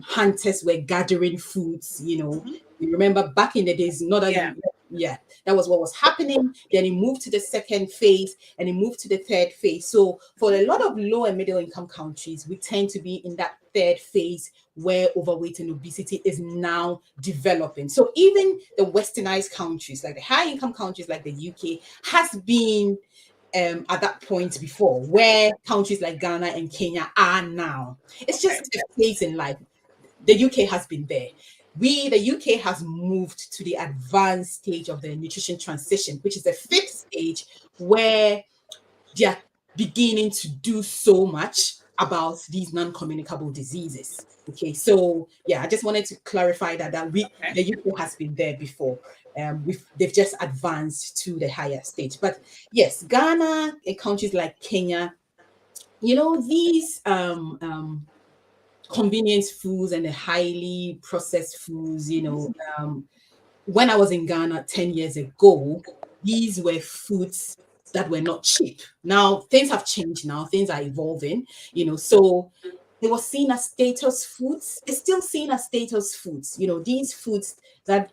hunters were gathering foods. You remember back in the days, not that Yeah, that was what was happening. Then it moved to the second phase and it moved to the third phase. So for a lot of low and middle income countries, we tend to be in that third phase where overweight and obesity is now developing. So even the westernized countries, like the high income countries like the UK, has been at that point before, where countries like Ghana and Kenya are now. It's Okay. just a phase in life. The UK has been there. The UK has moved to the advanced stage of the nutrition transition, which is the fifth stage where they are beginning to do so much about these non-communicable diseases. Okay, so yeah, I just wanted to clarify that Okay. the UK has been there before. They've just advanced to the higher stage. But yes, Ghana and countries like Kenya, these convenience foods and the highly processed foods, when I was in Ghana 10 years ago, these were foods that were not cheap. Now things have changed now, things are evolving, so it was seen as status foods. It's still seen as status foods. These foods that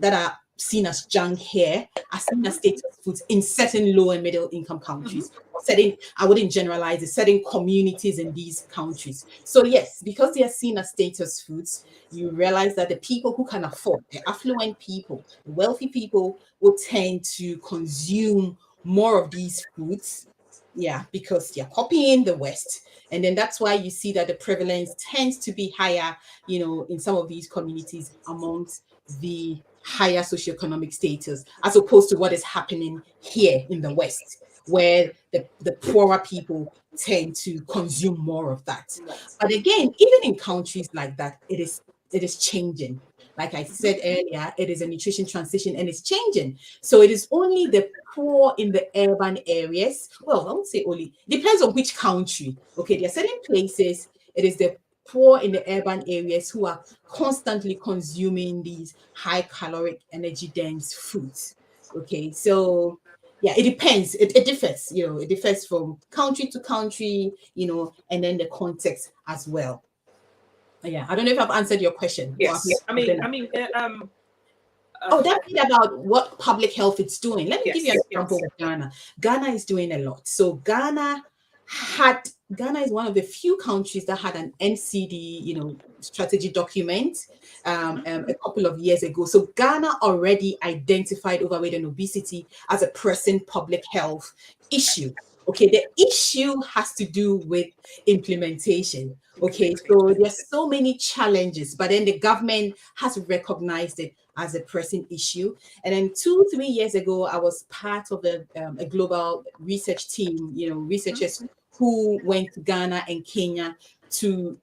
are seen as junk here are seen as status foods in certain low and middle income countries. I wouldn't generalize it, certain communities in these countries. So yes, because they are seen as status foods, you realize that the people who can afford, the affluent people, the wealthy people, will tend to consume more of these foods. Yeah, because they're copying the West. And then that's why you see that the prevalence tends to be higher, in some of these communities amongst the higher socioeconomic status, as opposed to what is happening here in the West, where the poorer people tend to consume more of that. But again, even in countries like that, it is changing. Like I said earlier, it is a nutrition transition and it's changing. So it is only the poor in the urban areas. Well, I won't say only, depends on which country. Okay, there are certain places, it is the poor in the urban areas who are constantly consuming these high caloric, energy dense foods. Okay, so yeah, it depends. It differs, it differs from country to country, and then the context as well. Yeah, I don't know if I've answered your question. Or I've Yes. left something out. Uh, Oh, that bit about what public health is doing. Let me give you an yes. example Yes. of Ghana. Ghana is doing a lot. So Ghana is one of the few countries that had an NCD, strategy document a couple of years ago. So Ghana already identified overweight and obesity as a pressing public health issue. Okay, the issue has to do with implementation. Okay, so there's so many challenges, but then the government has recognized it as a pressing issue. And then 2-3 years ago, I was part of a global research team, researchers who went to Ghana and Kenya to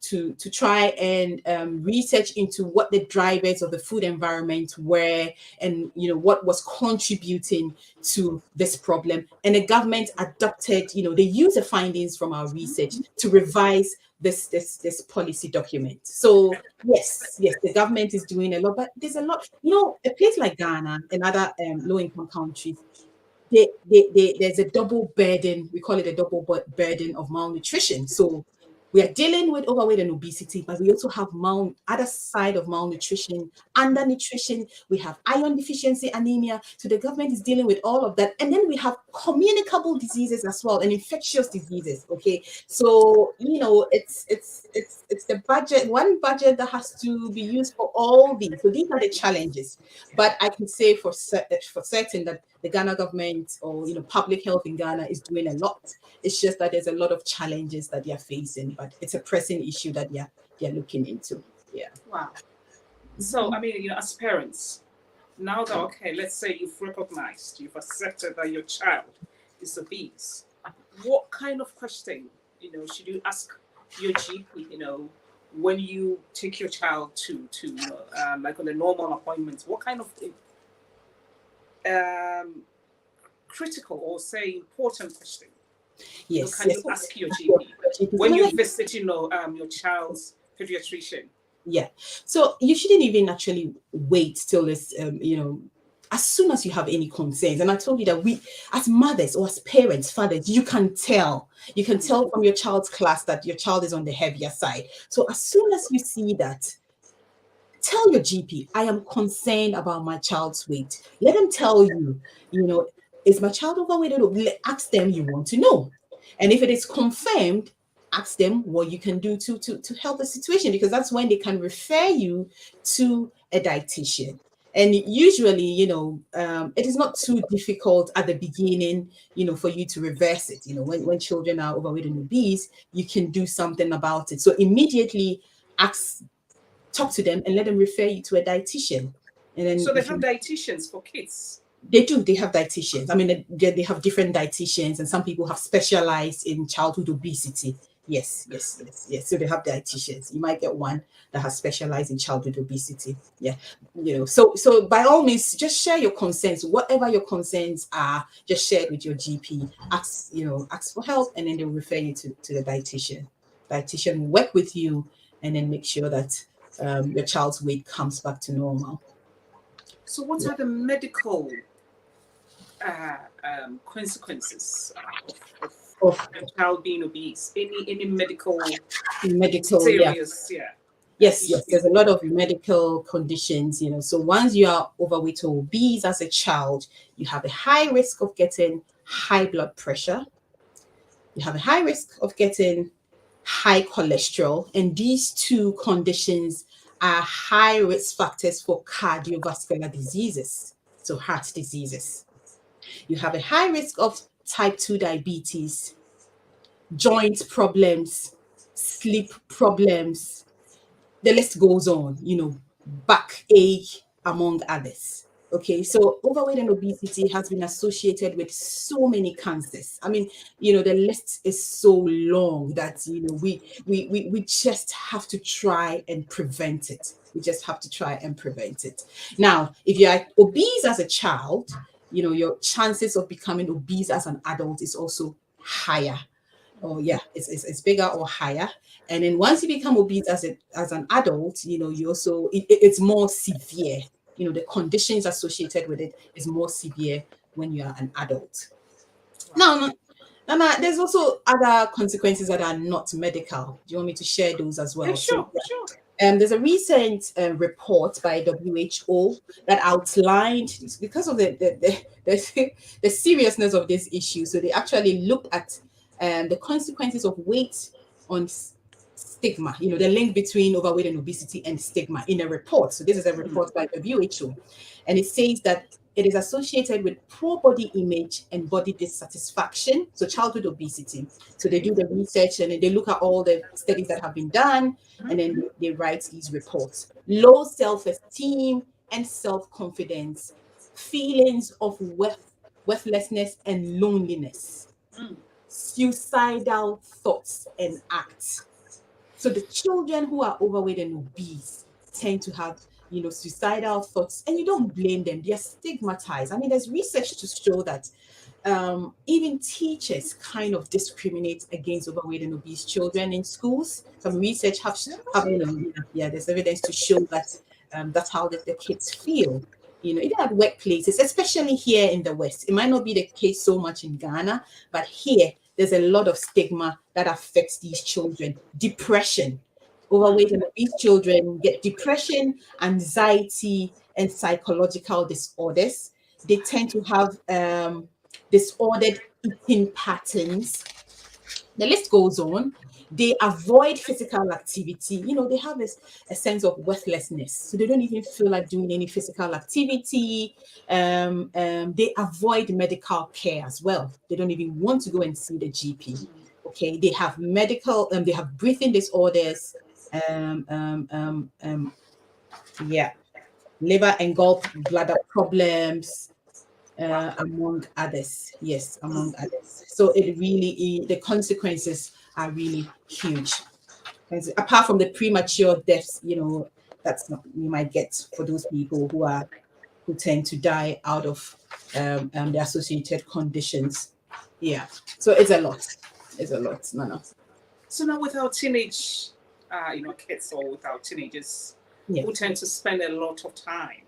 try and research into what the drivers of the food environment were, and what was contributing to this problem. And the government adopted, they used the findings from our research to revise this policy document. So yes, the government is doing a lot, but there's a lot. A place like Ghana and other low-income countries, there's a double burden. We call it a double burden of malnutrition. So we are dealing with overweight and obesity, but we also have other side of malnutrition, undernutrition. We have iron deficiency, anemia. So the government is dealing with all of that, and then we have communicable diseases as well, and infectious diseases. Okay, so it's the budget, one budget that has to be used for all these. So these are the challenges. But I can say for certain that the Ghana government, or public health in Ghana, is doing a lot. It's just that there's a lot of challenges that they are facing, but it's a pressing issue that they're looking into. Yeah. Wow. So as parents, now that let's say you've recognized, you've accepted that your child is obese, what kind of question, should you ask your GP, when you take your child to like on a normal appointment? What kind of critical or say important question can you ask your GP when you visit, your child's pediatrician? Yeah. So you shouldn't even actually wait till this, as soon as you have any concerns. And I told you that we, as mothers or as parents, fathers, you can tell from your child's class that your child is on the heavier side. So as soon as you see that, tell your GP, I am concerned about my child's weight. Let them tell you, is my child overweight? Ask them, you want to know. And if it is confirmed, ask them what you can do to help the situation, because that's when they can refer you to a dietitian. And usually, it is not too difficult at the beginning, for you to reverse it. When children are overweight and obese, you can do something about it. So immediately talk to them and let them refer you to a dietitian. And then So they have dietitians for kids. They do. They have dietitians. I mean, they have different dietitians, and some people have specialized in childhood obesity. Yes. So they have dietitians. You might get one that has specialized in childhood obesity. Yeah. So by all means, just share your concerns. Whatever your concerns are, just share it with your GP. Ask for help, and then they'll refer you to the dietitian. Dietitian will work with you and then make sure that your child's weight comes back to normal. So what are the medical consequences of a child being obese? Any medical serious, Yes, there's a lot of medical conditions, So once you are overweight or obese as a child, you have a high risk of getting high blood pressure. You have a high risk of getting high cholesterol, and these two conditions are high risk factors for cardiovascular diseases, so heart diseases. You have a high risk of type 2 diabetes, joint problems, sleep problems. The list goes on, backache, among others. Okay, so overweight and obesity has been associated with so many cancers. I mean, the list is so long that we just have to try and prevent it. We just have to try and prevent it. Now, if you are obese as a child, your chances of becoming obese as an adult is also higher. It's bigger or higher. And then once you become obese as an adult, you also it's more severe. The conditions associated with it is more severe when you are an adult. Now, there's also other consequences that are not medical. Do you want me to share those as well? Yeah, sure. There's a recent report by WHO that outlined, because of the seriousness of this issue. So they actually looked at the consequences of weight on stigma, the link between overweight and obesity and stigma in a report. So this is a report by WHO, and it says that it is associated with poor body image and body dissatisfaction, so childhood obesity. So they do the research and they look at all the studies that have been done, and then they write these reports. Low self-esteem and self-confidence, feelings of worthlessness and loneliness, suicidal thoughts and acts. So the children who are overweight and obese tend to have suicidal thoughts, and you don't blame them. They're stigmatized. I mean, there's research to show that even teachers kind of discriminate against overweight and obese children in schools. Some research there's evidence to show that that's how the kids feel. Even at workplaces, especially here in the West. It might not be the case so much in Ghana, but here there's a lot of stigma that affects these children. Depression. Overweight and obese children get depression, anxiety, and psychological disorders. They tend to have disordered eating patterns. The list goes on. They avoid physical activity. They have a sense of worthlessness. So they don't even feel like doing any physical activity. They avoid medical care as well. They don't even want to go and see the GP. Okay, they have they have breathing disorders. Liver and gallbladder problems, among others. Yes, among others. So the consequences are really huge. Apart from the premature deaths, that's not you might get for those people who tend to die out of the associated conditions. Yeah. So it's a lot. Nana. So now with our teenage, kids, or with our teenagers, who tend to spend a lot of time,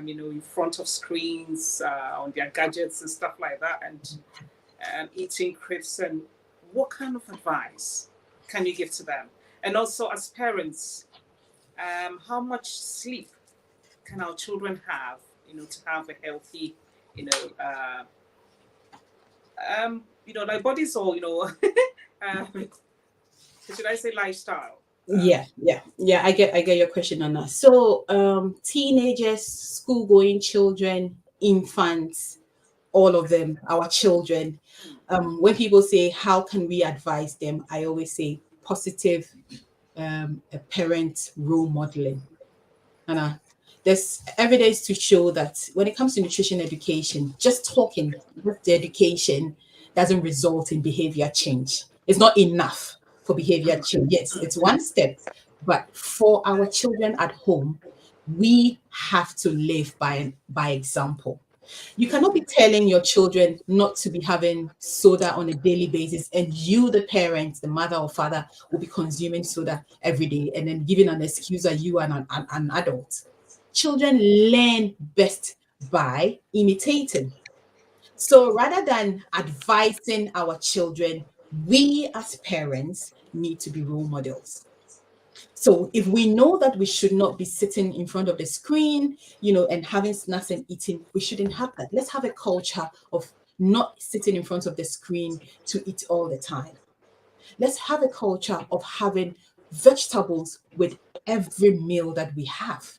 in front of screens, on their gadgets and stuff like that, and eating crisps, and what kind of advice can you give to them? And also as parents, how much sleep can our children have, to have a healthy, like bodies or, should I say lifestyle? Yeah. I get your question on that. So teenagers, school going children, infants, all of them, our children. When people say how can we advise them, I always say positive parent role modeling. And there's evidence to show that when it comes to nutrition education, just talking with the education doesn't result in behavior change. It's not enough for behavior change. Yes, it's one step, but for our children at home, we have to live by example. You cannot be telling your children not to be having soda on a daily basis, and you, the parent, the mother or father, will be consuming soda every day and then giving an excuse that you are an adult. Children learn best by imitating. So rather than advising our children, we as parents need to be role models. So if we know that we should not be sitting in front of the screen, and having snacks and eating, we shouldn't have that. Let's have a culture of not sitting in front of the screen to eat all the time. Let's have a culture of having vegetables with every meal that we have.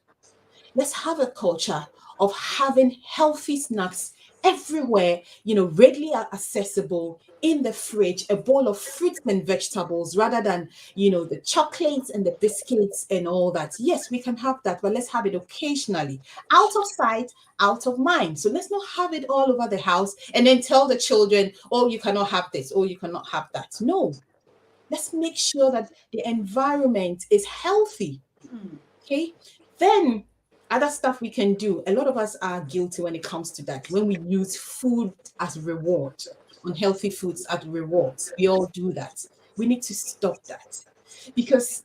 Let's have a culture of having healthy snacks everywhere, readily accessible in the fridge, a bowl of fruits and vegetables rather than, the chocolates and the biscuits and all that. Yes, we can have that, but let's have it occasionally, out of sight, out of mind. So let's not have it all over the house and then tell the children, oh, you cannot have this, oh, you cannot have that. No, let's make sure that the environment is healthy. Okay. Then other stuff we can do. A lot of us are guilty when it comes to that. When we use food as reward, unhealthy foods as rewards, we all do that. We need to stop that because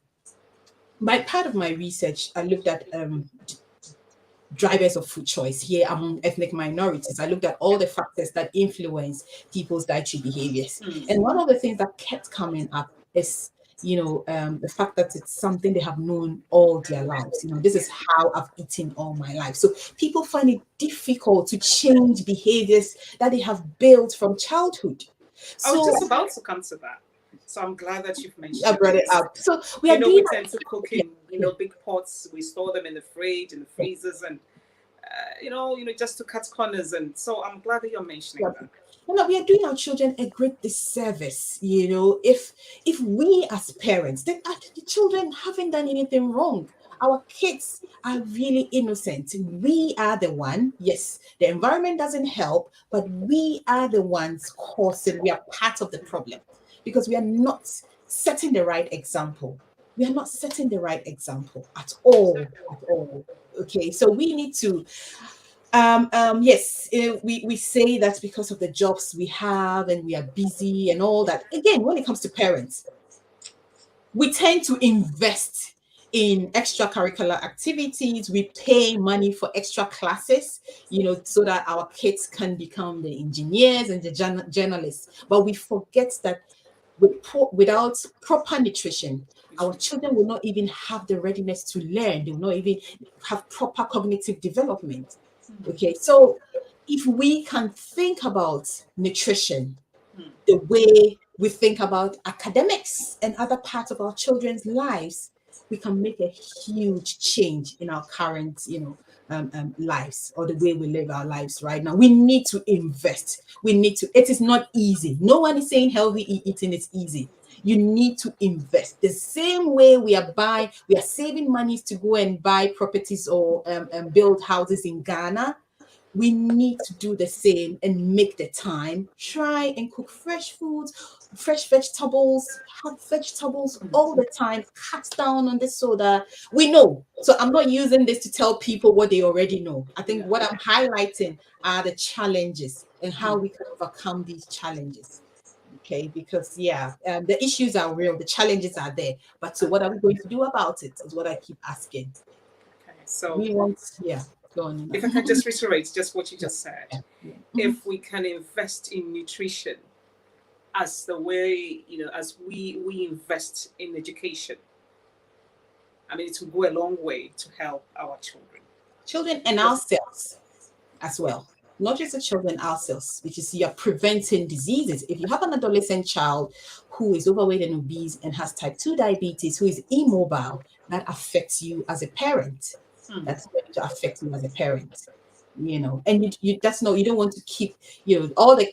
by part of my research, I looked at drivers of food choice here among ethnic minorities. I looked at all the factors that influence people's dietary behaviors. And one of the things that kept coming up is, the fact that it's something they have known all their lives. This is how I've eaten all my life. So people find it difficult to change behaviors that they have built from childhood. I was So just about to come to that. So I'm glad that you've mentioned I brought it this. up. So we are doing We tend to cook in, big pots. We store them in the fridge, in the freezers, and just to cut corners. And so I'm glad that you're mentioning that. No, we are doing our children a great disservice. If we as parents, the children haven't done anything wrong. Our kids are really innocent. We are the one. Yes, the environment doesn't help, but we are the ones causing. We are part of the problem because we are not setting the right example. We are not setting the right example at all. At all. Okay, so we need to yes, we say that because of the jobs we have and we are busy and all that. Again, when it comes to parents, we tend to invest in extracurricular activities. We pay money for extra classes, so that our kids can become the engineers and the journalists. But we forget that without proper nutrition, our children will not even have the readiness to learn. They will not even have proper cognitive development. Okay, so if we can think about nutrition the way we think about academics and other parts of our children's lives, we can make a huge change in our current, lives or the way we live our lives right now. We need to invest. It is not easy. No one is saying healthy eating is easy. You need to invest the same way we are saving monies to go and buy properties or build houses in Ghana. We need to do the same and make the time. Try and cook fresh foods, fresh vegetables, have vegetables all the time. Cut down on the soda. We know. So I'm not using this to tell people what they already know. I think what I'm highlighting are the challenges and how we can overcome these challenges. Okay, because the issues are real, the challenges are there. But so what are we going to do about it is what I keep asking. Okay, so We want, go on. If I can just reiterate just what you just said, if we can invest in nutrition as the way, as we invest in education, I mean, it will go a long way to help our children. Children and ourselves as well. Not just the children, ourselves, because you are preventing diseases. If you have an adolescent child who is overweight and obese and has type 2 diabetes, who is immobile, that affects you as a parent. That's going to affect you as a parent, and you that's no, you don't want to keep, all the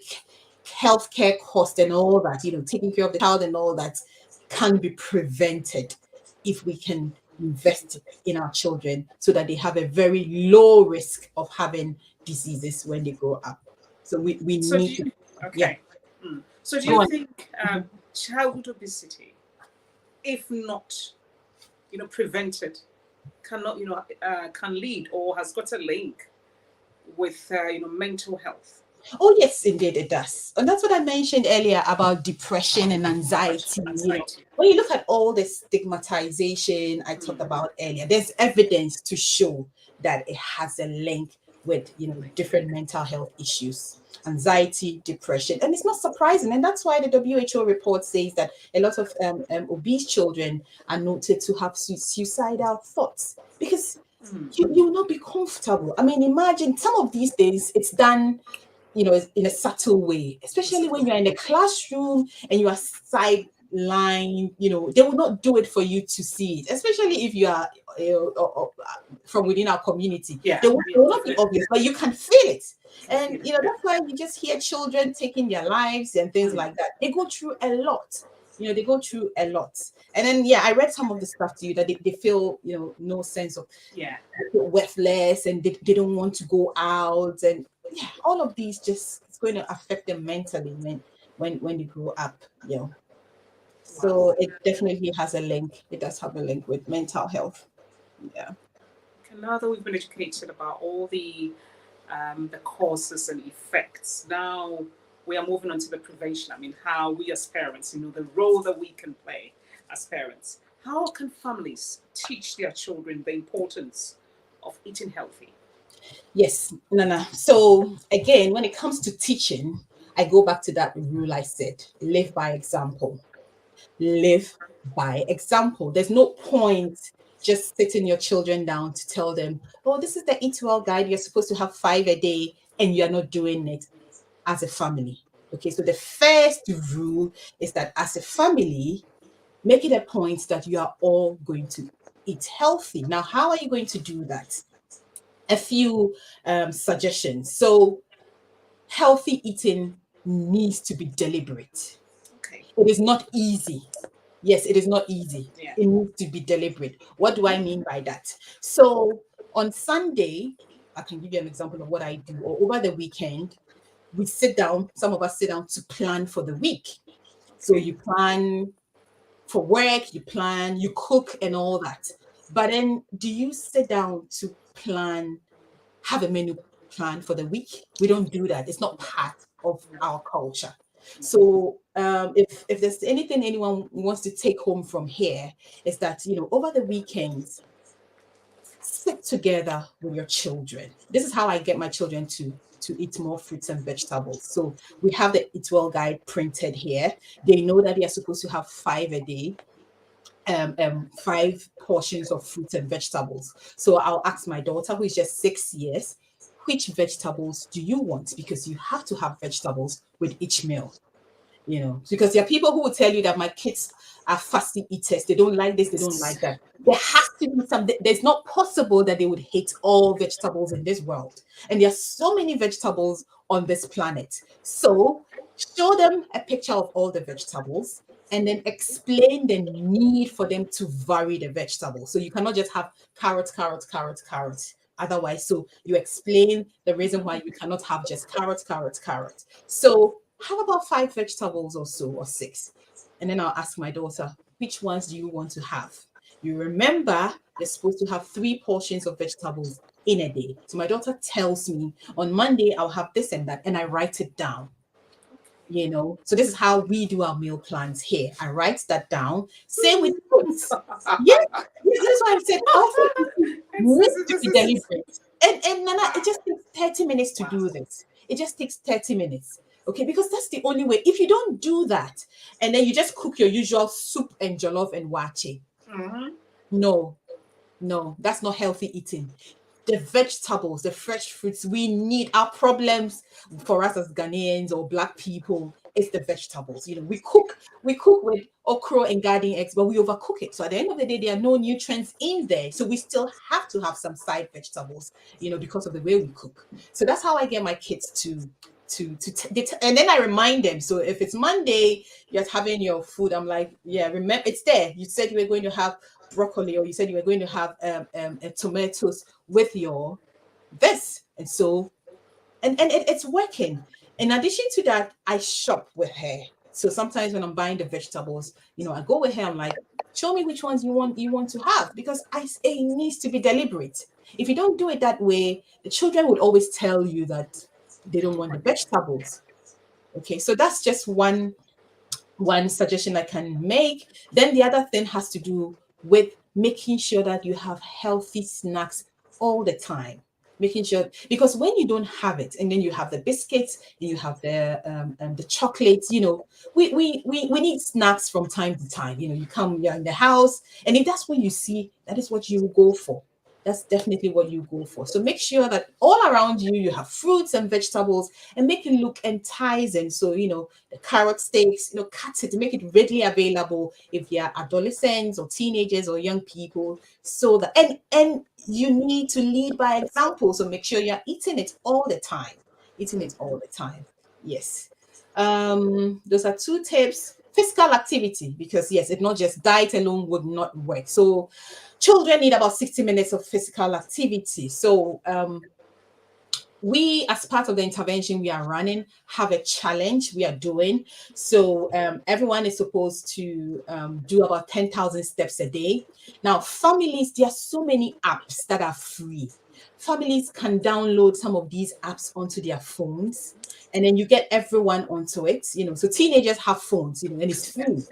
healthcare cost and all that, taking care of the child and all that can be prevented if we can invest in our children so that they have a very low risk of having diseases when they grow up. So we So do need to, you, yeah, okay. So do go you on. think childhood obesity, if not, prevented, cannot, can lead or has got a link with, mental health? Oh, yes, indeed, it does. And that's what I mentioned earlier about depression and anxiety. Depression, anxiety. When you look at all the stigmatization I talked about earlier, there's evidence to show that it has a link with, different mental health issues, anxiety, depression. And it's not surprising. And that's why the WHO report says that a lot of obese children are noted to have suicidal thoughts because you will not be comfortable. I mean, imagine some of these days it's done, in a subtle way, especially when you're in the classroom and you are sidelined, they will not do it for you to see it, especially if you are from within our community. Yeah. They will not be obvious, but you can feel it. And, that's why you just hear children taking their lives and things like that. They go through a lot. They go through a lot. And then, I read some of the stuff to you that they feel, no sense of worthless, and they don't want to go out, and all of these it's going to affect them mentally when they grow up. So it definitely has a link. It does have a link with mental health. Yeah. Okay, now that we've been educated about all the causes and effects, now we are moving on to the prevention. I mean, how we as parents, the role that we can play as parents. How can families teach their children the importance of eating healthy? Yes, Nana. So again, when it comes to teaching, I go back to that rule I said: live by example. Live by example. There's no point just sitting your children down to tell them, oh, this is the Eat Well guide. You're supposed to have 5 a day, and you're not doing it as a family. Okay, so the first rule is that as a family, make it a point that you are all going to eat healthy. Now, how are you going to do that? A few suggestions. So, healthy eating needs to be deliberate. Okay. It is not easy. Yes, it is not easy. Yeah. It needs to be deliberate. What do I mean by that? So on Sunday, I can give you an example of what I do, or over the weekend, we sit down, some of us sit down to plan for the week. So you plan for work, you cook and all that. But then do you sit down to have a menu plan for the week? We don't do that. It's not part of our culture. So if there's anything anyone wants to take home from here, is that, over the weekends, sit together with your children. This is how I get my children to eat more fruits and vegetables. So we have the Eat Well guide printed here. They know that they are supposed to have 5 a day. 5 portions of fruits and vegetables. So I'll ask my daughter, who is just 6 years, which vegetables do you want? Because you have to have vegetables with each meal. Because there are people who will tell you that my kids are fussy eaters. They don't like this, they don't like that. There has to be something. There's not possible that they would hate all vegetables in this world. And there are so many vegetables on this planet. So show them a picture of all the vegetables and then explain the need for them to vary the vegetables. So you cannot just have carrots, carrots, carrots, carrots. Otherwise, so you explain the reason why you cannot have just carrots, carrots, carrots. So have about 5 vegetables or so, or 6. And then I'll ask my daughter, which ones do you want to have? You remember you're supposed to have 3 portions of vegetables in a day. So my daughter tells me, on Monday, I'll have this and that, and I write it down. So this is how we do our meal plans here. I write that down. Same with fruits. Yes, this is why I said also needs to be deliberate. And Nana, it just takes 30 minutes to do this. It just takes 30 minutes. Okay, because that's the only way. If you don't do that, and then you just cook your usual soup and jollof and wache, no, No, that's not healthy eating. The vegetables, the fresh fruits we need. Our problems for us as Ghanaians or Black people is the vegetables. We cook with okra and garden eggs, but we overcook it. So at the end of the day, there are no nutrients in there. So we still have to have some side vegetables, because of the way we cook. So that's how I get my kids and then I remind them. So if it's Monday, you're having your food, I'm like, yeah, remember it's there. You said you were going to have broccoli, or you said you were going to have tomatoes with your this, and so it's working. In addition to that, I shop with her. So sometimes when I'm buying the vegetables, I go with her. I'm like, show me which ones you want to have, because it needs to be deliberate. If you don't do it that way, the children would always tell you that they don't want the vegetables. Okay, so that's just one suggestion I can make. Then the other thing has to do with making sure that you have healthy snacks all the time. Making sure, because when you don't have it, and then you have the biscuits, and you have the chocolates, we need snacks from time to time. You're in the house, and if that's what you see, that is what you will go for. That's definitely what you go for. So make sure that all around you have fruits and vegetables, and make it look enticing. So the carrot sticks, cut it, make it readily available if you're adolescents or teenagers or young people. So that and you need to lead by example. So make sure you're eating it all the time. Eating it all the time. Yes. Those are two tips. Physical activity, because yes, if not, just diet alone would not work. So children need about 60 minutes of physical activity. So we, as part of the intervention we are running, have a challenge we are doing. So everyone is supposed to do about 10,000 steps a day. Now, families, there are so many apps that are free. Families can download some of these apps onto their phones, and then you get everyone onto it. So teenagers have phones, and it's free.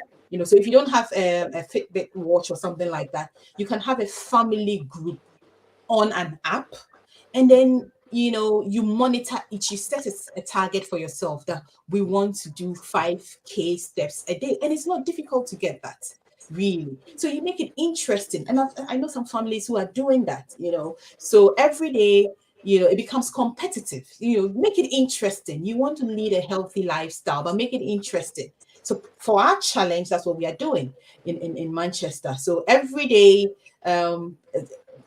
So if you don't have a Fitbit watch or something like that, you can have a family group on an app, and then you monitor each. You set a target for yourself that we want to do 5K steps a day, and it's not difficult to get that, really. So you make it interesting, and I know some families who are doing that. So every day, it becomes competitive. Make it interesting. You want to lead a healthy lifestyle, but make it interesting. So for our challenge, that's what we are doing in Manchester. So every day,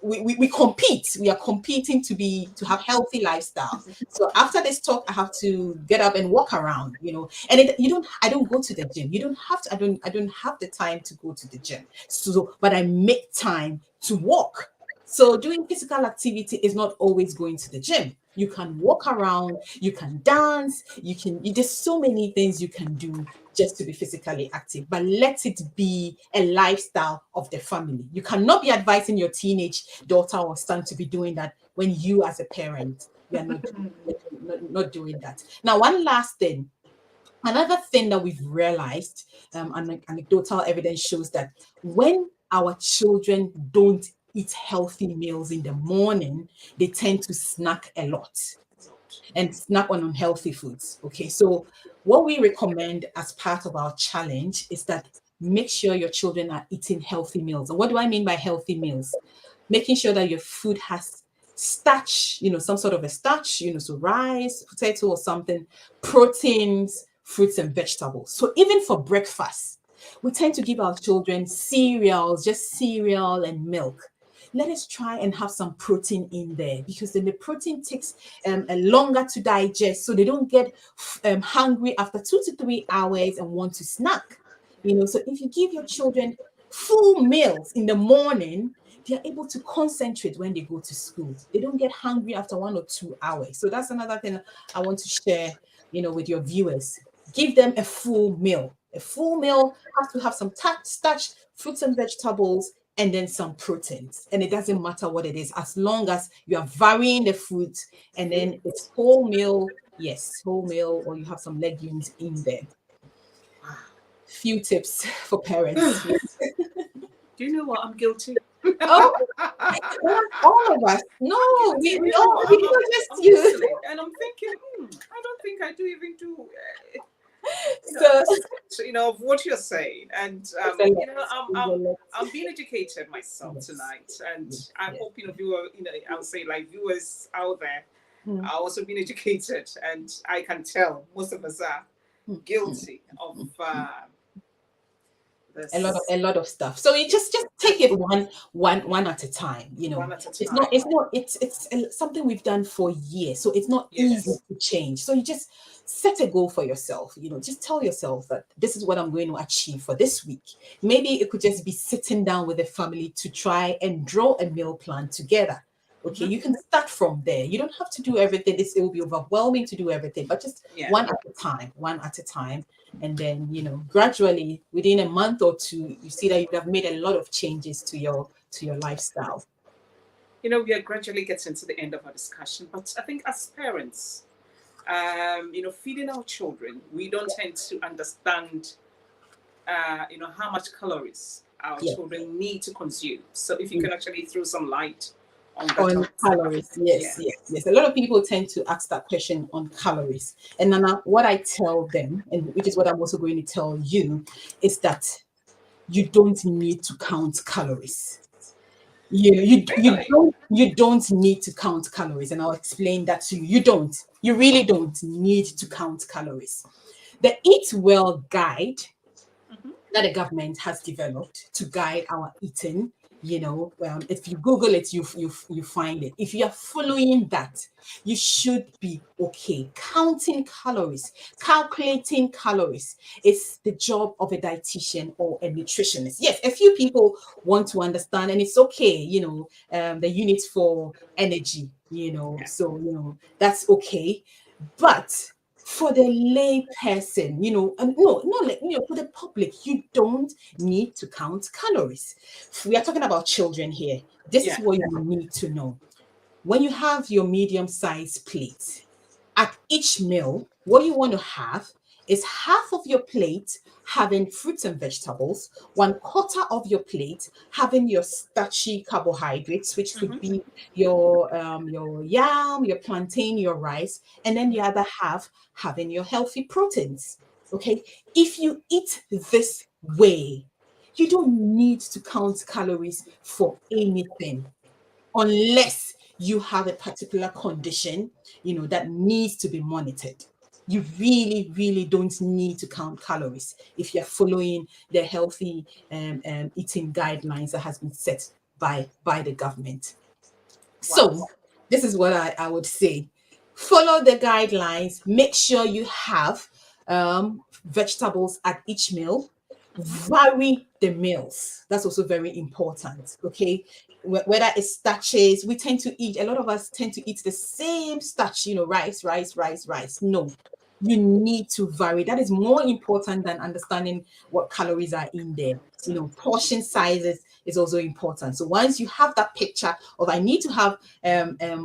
we compete. We are competing to have healthy lifestyle. So after this talk, I have to get up and walk around, and I don't go to the gym. You don't have to. I don't have the time to go to the gym. So, but I make time to walk. So doing physical activity is not always going to the gym. You can walk around, you can dance, there's so many things you can do just to be physically active, but let it be a lifestyle of the family. You cannot be advising your teenage daughter or son to be doing that when you, as a parent, you are not doing that. Now, one last thing. Another thing that we've realized, and anecdotal evidence shows that when our children don't eat healthy meals in the morning, they tend to snack a lot and snack on unhealthy foods. Okay, so what we recommend as part of our challenge is that make sure your children are eating healthy meals. And what do I mean by healthy meals? Making sure that your food has starch, some sort of a starch, so rice, potato or something, proteins, fruits and vegetables. So even for breakfast, we tend to give our children cereals, just cereal and milk. Let us try and have some protein in there, because then the protein takes a longer to digest, so they don't get hungry after 2 to 3 hours and want to snack. So if you give your children full meals in the morning, they're able to concentrate when they go to school. They don't get hungry after 1 or 2 hours. So that's another thing I want to share, with your viewers. Give them a full meal. A full meal has to have some starch, fruits and vegetables, and then some proteins. And it doesn't matter what it is, as long as you are varying the food, and then it's whole meal. Yes, whole meal, or you have some legumes in there. Few tips for parents. Do you know what? I'm guilty. Oh, all of us. No, we all, we don't just you. And I'm thinking, I don't think I do even do. So of what you're saying, and It's a lot. It's a lot. I'm being educated myself Yes. tonight, and Yes. I Yes. hope viewer, I would say like viewers out there Mm, are also being educated, and I can tell most of us are mm, mm, guilty of mm, mm. this A lot of stuff. So you just take it one at a time. one at a It's time. something we've done for years, so it's not easy Yes. to change. So you just set a goal for yourself. Just tell yourself that this is what I'm going to achieve for this week. Maybe it could just be sitting down with the family to try and draw a meal plan together. Okay, Mhm. you can start from there. You don't have to do everything. It will be overwhelming to do everything, but just Yeah. one at a time. And then, gradually within a month or two, you see that you have made a lot of changes to your lifestyle. We are gradually getting to the end of our discussion, but I think as parents, feeding our children, we don't tend to understand, how much calories our Yeah. children need to consume. So if you can actually throw some light on that, On calories, yes, yeah. yes, yes. A lot of people tend to ask that question on calories. And Nana, what I tell them, and which is what I'm also going to tell you, is that you don't need to count calories. Really? You don't need to count calories, and I'll explain that to you. You really don't need to count calories. The Eat Well guide Mhm. that the government has developed to guide our eating, if you Google it, you find it. If you are following that, you should be okay. Counting calories, calculating calories is the job of a dietitian or a nutritionist. Yes, a few people want to understand, and it's okay. The units for energy. Yeah. So that's okay, but for the lay person, and no, not like, for the public, you don't need to count calories. We are talking about children here. This is Yeah. what you need to know. When you have your medium-sized plate, at each meal, what you want to have is half of your plate having fruits and vegetables, one quarter of your plate having your starchy carbohydrates, which could Mhm. be your yam, your plantain, your rice, and then the other half having your healthy proteins. Okay, if you eat this way, you don't need to count calories for anything unless you have a particular condition, that needs to be monitored. You really, really don't need to count calories if you're following the healthy eating guidelines that has been set by the government. Wow. So this is what I would say. Follow the guidelines. Make sure you have vegetables at each meal. Mhm. Vary the meals. That's also very important. Okay. Whether it's starches, a lot of us tend to eat the same starch, rice, rice, rice, rice. No, you need to vary. That is more important than understanding what calories are in there. Portion sizes is also important. So once you have that picture of I need to have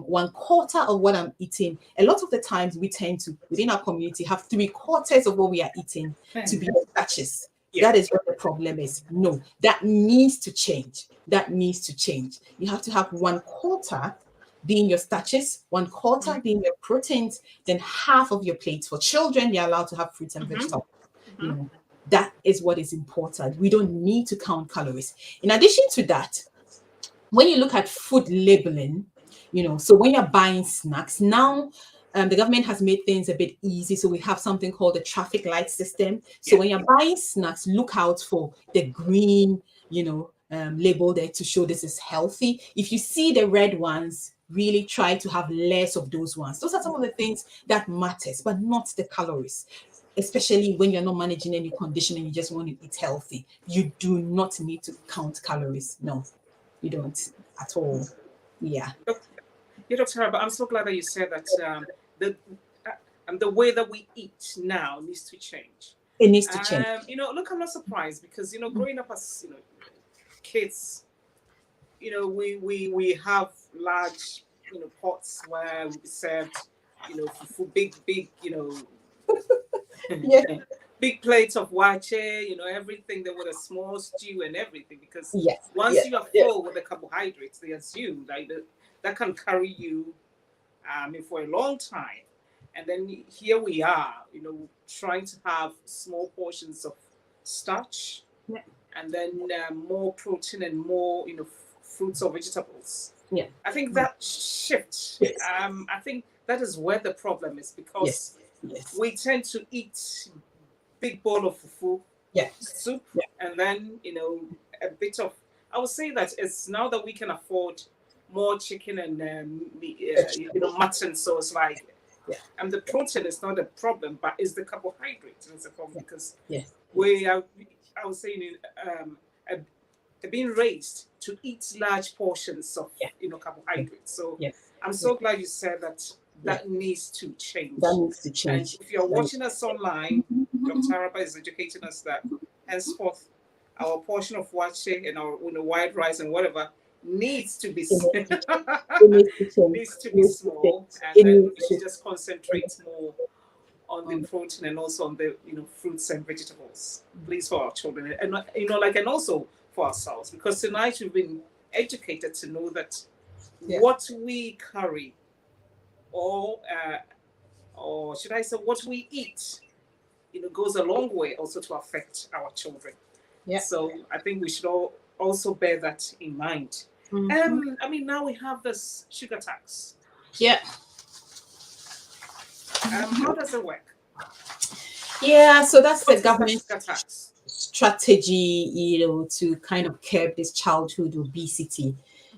one quarter of what I'm eating, a lot of the times we tend to within our community have three quarters of what we are eating to be starches. Yeah. That is what the problem is. No, that needs to change. That needs to change. You have to have one quarter being your starches, one quarter being your proteins, then half of your plates. For children, they're allowed to have fruits and Mhm. vegetables. You Mhm. know, that is what is important. We don't need to count calories. In addition to that, when you look at food labeling, so when you're buying snacks now, the government has made things a bit easy. So we have something called the traffic light system. So Yeah. when you're buying snacks, look out for the green, label there to show this is healthy. If you see the red ones, really try to have less of those ones. Those are some of the things that matters, but not the calories. Especially when you're not managing any condition and you just want to eat healthy, you do not need to count calories. No, you don't at all. Yeah, Yeah, Dr. Araba, I'm so glad that you said that the the way that we eat now needs to change. it needs to change. Look, I'm not surprised because growing up as kids, we have large pots where we served fufu, big Yeah, big plates of wache, everything. There was a small stew and everything because yeah, once yeah, you are yeah. full with the carbohydrates, they assume like that can carry you for a long time. And then here we are, trying to have small portions of starch, Yeah. and then more protein and more, fruits or vegetables. Yeah. I think that shift, Yes. I think that is where the problem is, because Yes. we tend to eat big bowl of fufu, Yeah. soup, Yeah. and then, a bit of, I would say that it's now that we can afford more chicken and mutton, so it's like, Yeah. and the protein is not a problem, but it's the carbohydrate that's a problem, because Yes. we are, I would say, uh, being raised to eat large portions of carbohydrates. So Yes. I'm so glad you said that needs to change. That needs to And change. if you're watching us online, Dr. Araba is educating us that henceforth our portion of wache and our white rice and whatever needs to be needs to be small, and then we should just concentrate more on the protein and also on the fruits and vegetables, please, for our children, and and also for ourselves, because tonight we've been educated to know that what we carry, or should I say what we eat, goes a long way also to affect our children. Yeah. So I think we should also bear that in mind. I mean, now we have this sugar tax. Yeah. How does it work? Yeah, so that's What the is that government sugar tax strategy, to kind of curb this childhood obesity.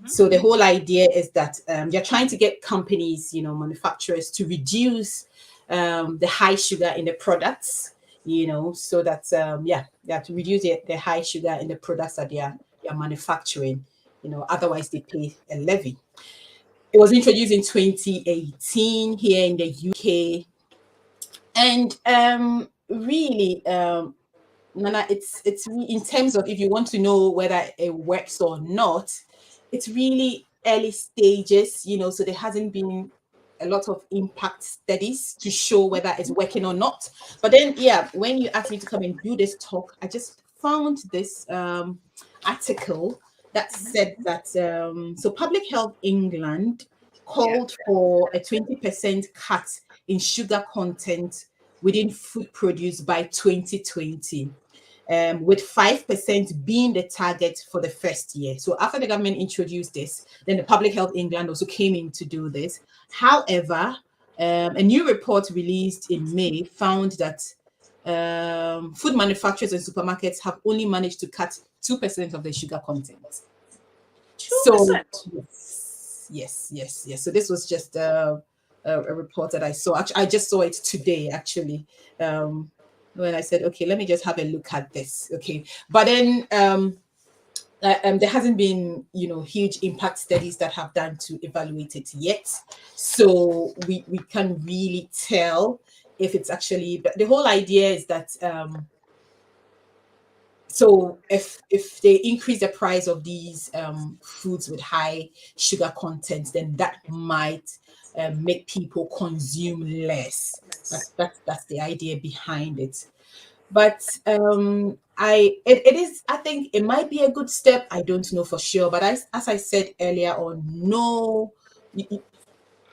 So the whole idea is that they're trying to get companies, manufacturers, to reduce the high sugar in the products, so that they have to reduce the high sugar in the products that they are manufacturing. Otherwise they pay a levy. It was introduced in 2018 here in the UK, and really, Nana, it's in terms of, if you want to know whether it works or not, it's really early stages, so there hasn't been a lot of impact studies to show whether it's working or not. But then, when you asked me to come and do this talk, I just found this article that said that so Public Health England called for a 20% cut in sugar content within food produce by 2020. With 5% being the target for the first year. So after the government introduced this, then the Public Health England also came in to do this. However, a new report released in May found that food manufacturers and supermarkets have only managed to cut 2% of the sugar content. 2%? So yes. So this was just a report that I saw. Actually, I just saw it today, actually. When I said, okay, let me just have a look at this. Okay. But then there hasn't been, huge impact studies that have done to evaluate it yet. So we can't really tell if it's actually, but the whole idea is that so if they increase the price of these foods with high sugar content, then that might make people consume less. That's the idea behind it. But it is, I think it might be a good step. I don't know for sure, but as I said earlier on, no,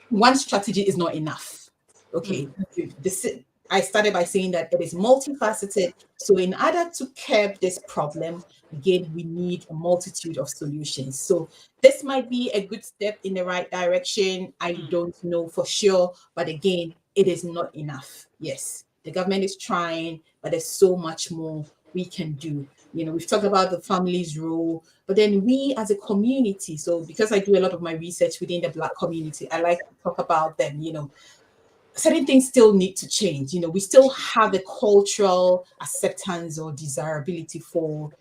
one strategy is not enough. Okay, I started by saying that it is multifaceted. So in order to curb this problem, again, we need a multitude of solutions. So this might be a good step in the right direction. I don't know for sure, but again, it is not enough. Yes, the government is trying, but there's so much more we can do. We've talked about the family's role, but then we as a community, so because I do a lot of my research within the Black community, I like to talk about them, certain things still need to change. We still have a cultural acceptance or desirability for,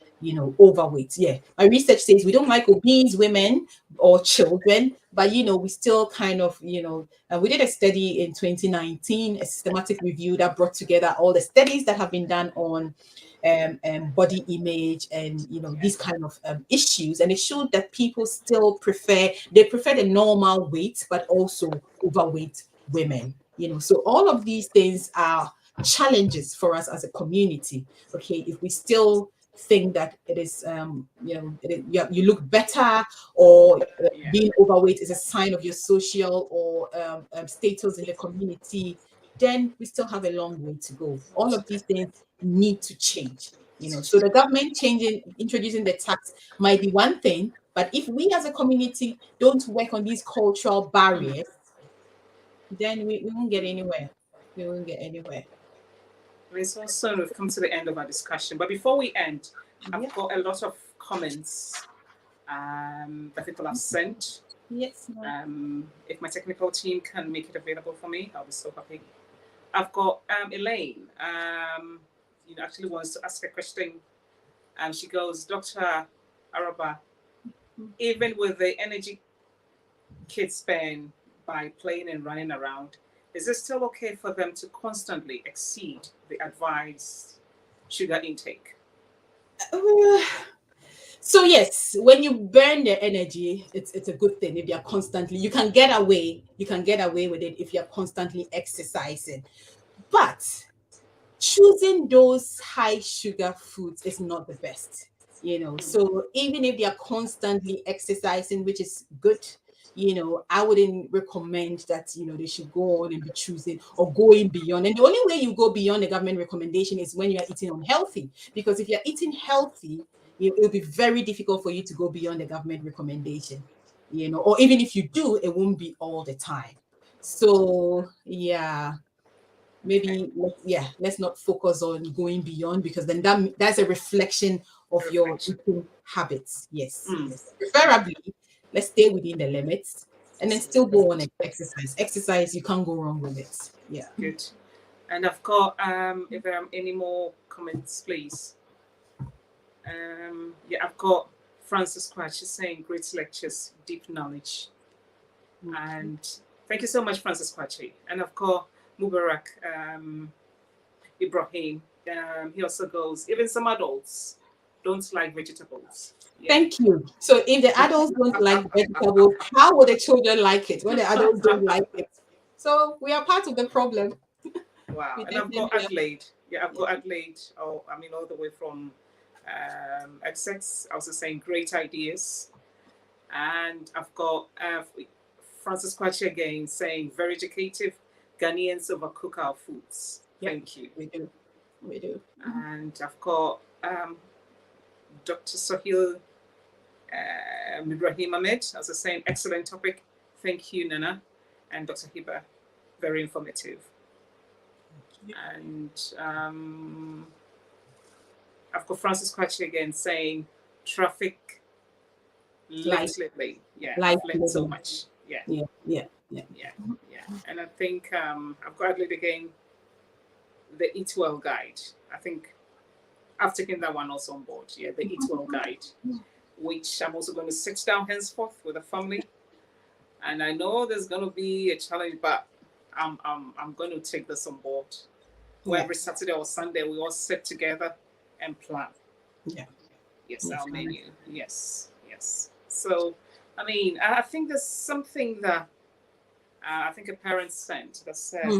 overweight. Yeah. My research says we don't like obese women or children, but, we still kind of, we did a study in 2019, a systematic review that brought together all the studies that have been done on body image and these kind of issues, and it showed that people still prefer the normal weight, but also overweight women. So all of these things are challenges for us as a community. Okay, if we still think that it is you look better, or being overweight is a sign of your social or status in the community, then we still have a long way to go. All of these things need to change. So the government introducing the tax might be one thing, but if we as a community don't work on these cultural barriers, then we won't get anywhere. We won't get anywhere. It's so soon we've come to the end of our discussion. But before we end, I've Yeah. got a lot of comments that people have sent. Yes. If my technical team can make it available for me, I'll be so happy. I've got Elaine, actually wants to ask a question. And she goes, Dr. Araba, even with the energy kids spend by playing and running around, is it still okay for them to constantly exceed the advised sugar intake? So yes, when you burn the energy, it's a good thing. If you're constantly, you can get away with it if you're constantly exercising. But choosing those high sugar foods is not the best. So even if they're constantly exercising, which is good, I wouldn't recommend that, they should go on and be choosing or going beyond. And the only way you go beyond the government recommendation is when you're eating unhealthy. Because if you're eating healthy, it'll be very difficult for you to go beyond the government recommendation, or even if you do, it won't be all the time. So yeah, maybe let's not focus on going beyond, because then that's a reflection of your eating habits. Yes. Preferably, let's stay within the limits and then still go on and exercise. You can't go wrong with it. Yeah. Good. And I've got if there are any more comments, please. I've got Francis Quach saying great lectures, deep knowledge. And thank you so much, Francis Quachi. And I've got Mubarak Ibrahim. He also goes, even some adults don't like vegetables. Yeah. Thank you. So if the adults don't like vegetables, how will the children like it when the adults don't like it? So we are part of the problem. Wow. And I've got Adelaide. I've got Adelaide. All the way from XX. I was just saying great ideas. And I've got Francis Quachi again saying very educative. Ghanaians overcook our foods. Thank you. We do. And I've got Dr. Sohil Ibrahim Ahmed, as I was saying, excellent topic. Thank you, Nana. And Dr. Hibbah, very informative. And I've got Francis Quachi again saying traffic lately. Yeah, I've learned so much. Yeah. And I think I've got Adelaide again, the Eat Well guide. I think I've taken that one also on board. Yeah, the Eat Well guide, which I'm also going to sit down henceforth with the family. And I know there's going to be a challenge, but I'm going to take this on board. Where every Saturday or Sunday we all sit together and plan. Yeah. Yes, our menu. Yes. So, I think there's something that I think a parent sent that said,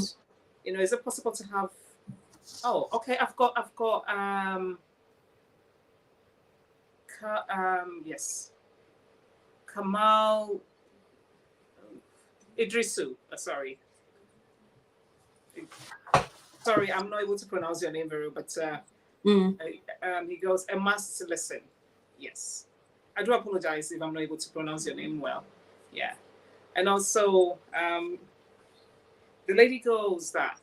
is it possible to have? Oh, okay. I've got. Yes. Kamal Idrisu. Sorry, I'm not able to pronounce your name very well, but he goes, "I must listen." Yes. I do apologize if I'm not able to pronounce your name well. Yeah. And also, the lady goes that,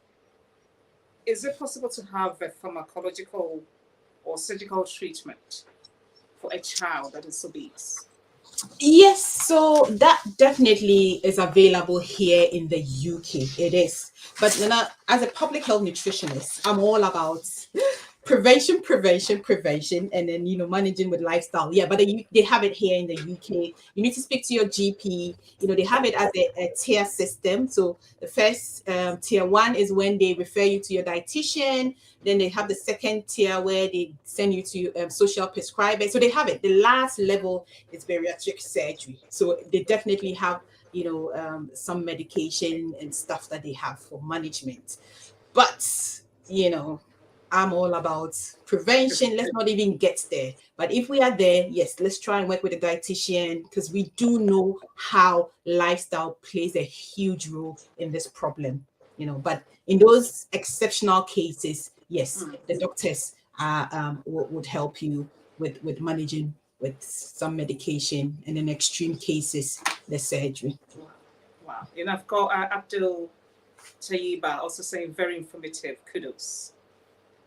is it possible to have a pharmacological or surgical treatment for a child that is obese? Yes, so that definitely is available here in the UK. It is. But as a public health nutritionist, I'm all about prevention, and then managing with lifestyle. Yeah, but they have it here in the UK. You need to speak to your GP. They have it as a tier system. So the first tier 1 is when they refer you to your dietitian. Then they have the second tier where they send you to social prescribers. So they have it. The last level is bariatric surgery. So they definitely have some medication and stuff that they have for management. But I'm all about prevention. Let's not even get there. But if we are there, yes, let's try and work with a dietitian, because we do know how lifestyle plays a huge role in this problem. But in those exceptional cases, yes, the doctors would help you with managing with some medication, and in extreme cases, the surgery. Wow. And I've got Abdul Tayyiba also saying very informative. Kudos.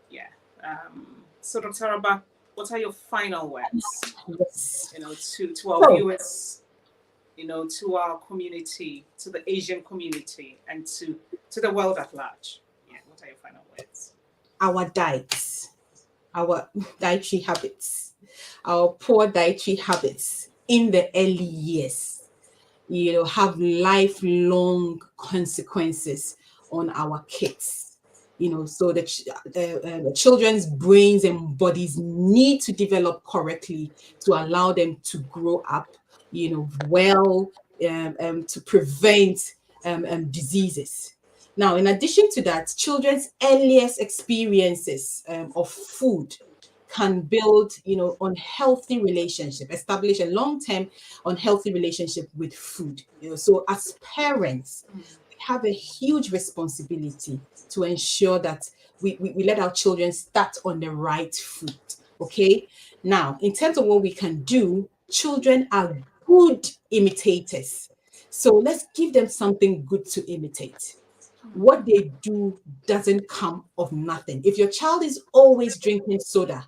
Yeah. So, Dr. Araba, what are your final words? Yes. To our viewers, to our community, to the Asian community, and to the world at large. Yeah. What are your final words? Our diets, our dietary habits, our poor dietary habits in the early years, have lifelong consequences on our kids. So the children's brains and bodies need to develop correctly to allow them to grow up, well, to prevent diseases. Now, in addition to that, children's earliest experiences of food can build, unhealthy relationship, establish a long-term unhealthy relationship with food. So as parents, we have a huge responsibility to ensure that we let our children start on the right foot. Okay. Now, in terms of what we can do, children are good imitators. So let's give them something good to imitate. What they do doesn't come of nothing. If your child is always drinking soda,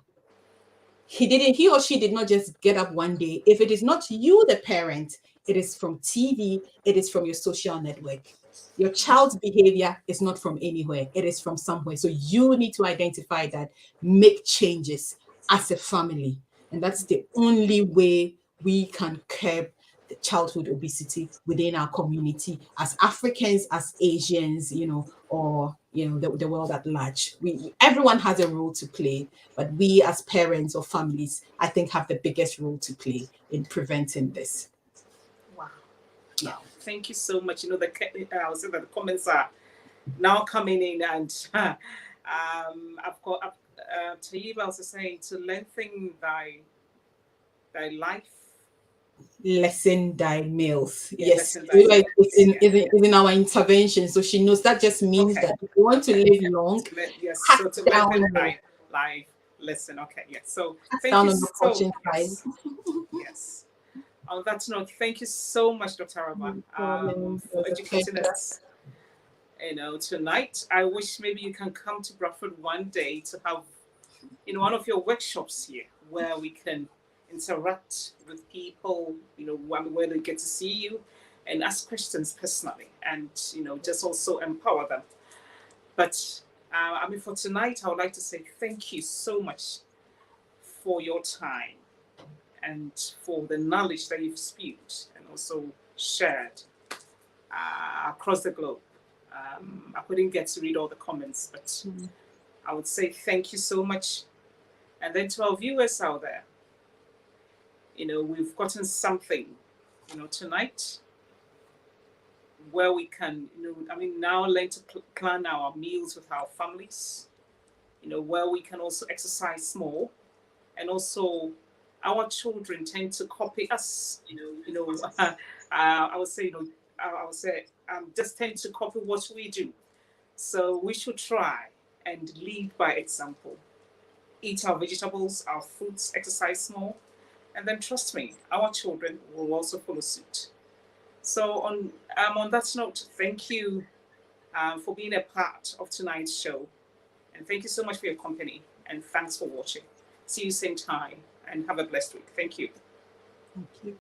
he or she did not just get up one day. If it is not you, the parent, it is from TV, it is from your social network. Your child's behavior is not from anywhere, it is from somewhere. So you need to identify that, make changes as a family. And that's the only way we can curb the childhood obesity within our community as Africans, as Asians, or the world at large. Everyone has a role to play, but we as parents or families, I think, have the biggest role to play in preventing this. Wow. Yeah. Thank you so much. I'll say that the comments are now coming in, and I've got Tayyiba also saying to lengthen thy life. Lessen thy meals. Yeah, yes, it's in our intervention. So she knows that just means that if you want to live long, yes, cut so to down lengthen on life. Listen, okay, yes. So cut down on the portion size. Yes. On that note, thank you so much, Dr. Araba, for educating us. Tonight, I wish maybe you can come to Bradford one day to have, one of your workshops here where we can interact with people, where they get to see you and ask questions personally and, just also empower them. But, for tonight, I would like to say thank you so much for your time and for the knowledge that you've spewed and also shared across the globe. I couldn't get to read all the comments, but I would say thank you so much. And then to our viewers out there, we've gotten something, tonight where we can, now learn to plan our meals with our families, where we can also exercise more. And also our children tend to copy us, I would say, just tend to copy what we do. So we should try and lead by example. Eat our vegetables, our fruits, exercise more, and then trust me, our children will also follow suit. So on that note, thank you for being a part of tonight's show, and thank you so much for your company, and thanks for watching. See you same time, and have a blessed week. Thank you. Thank you.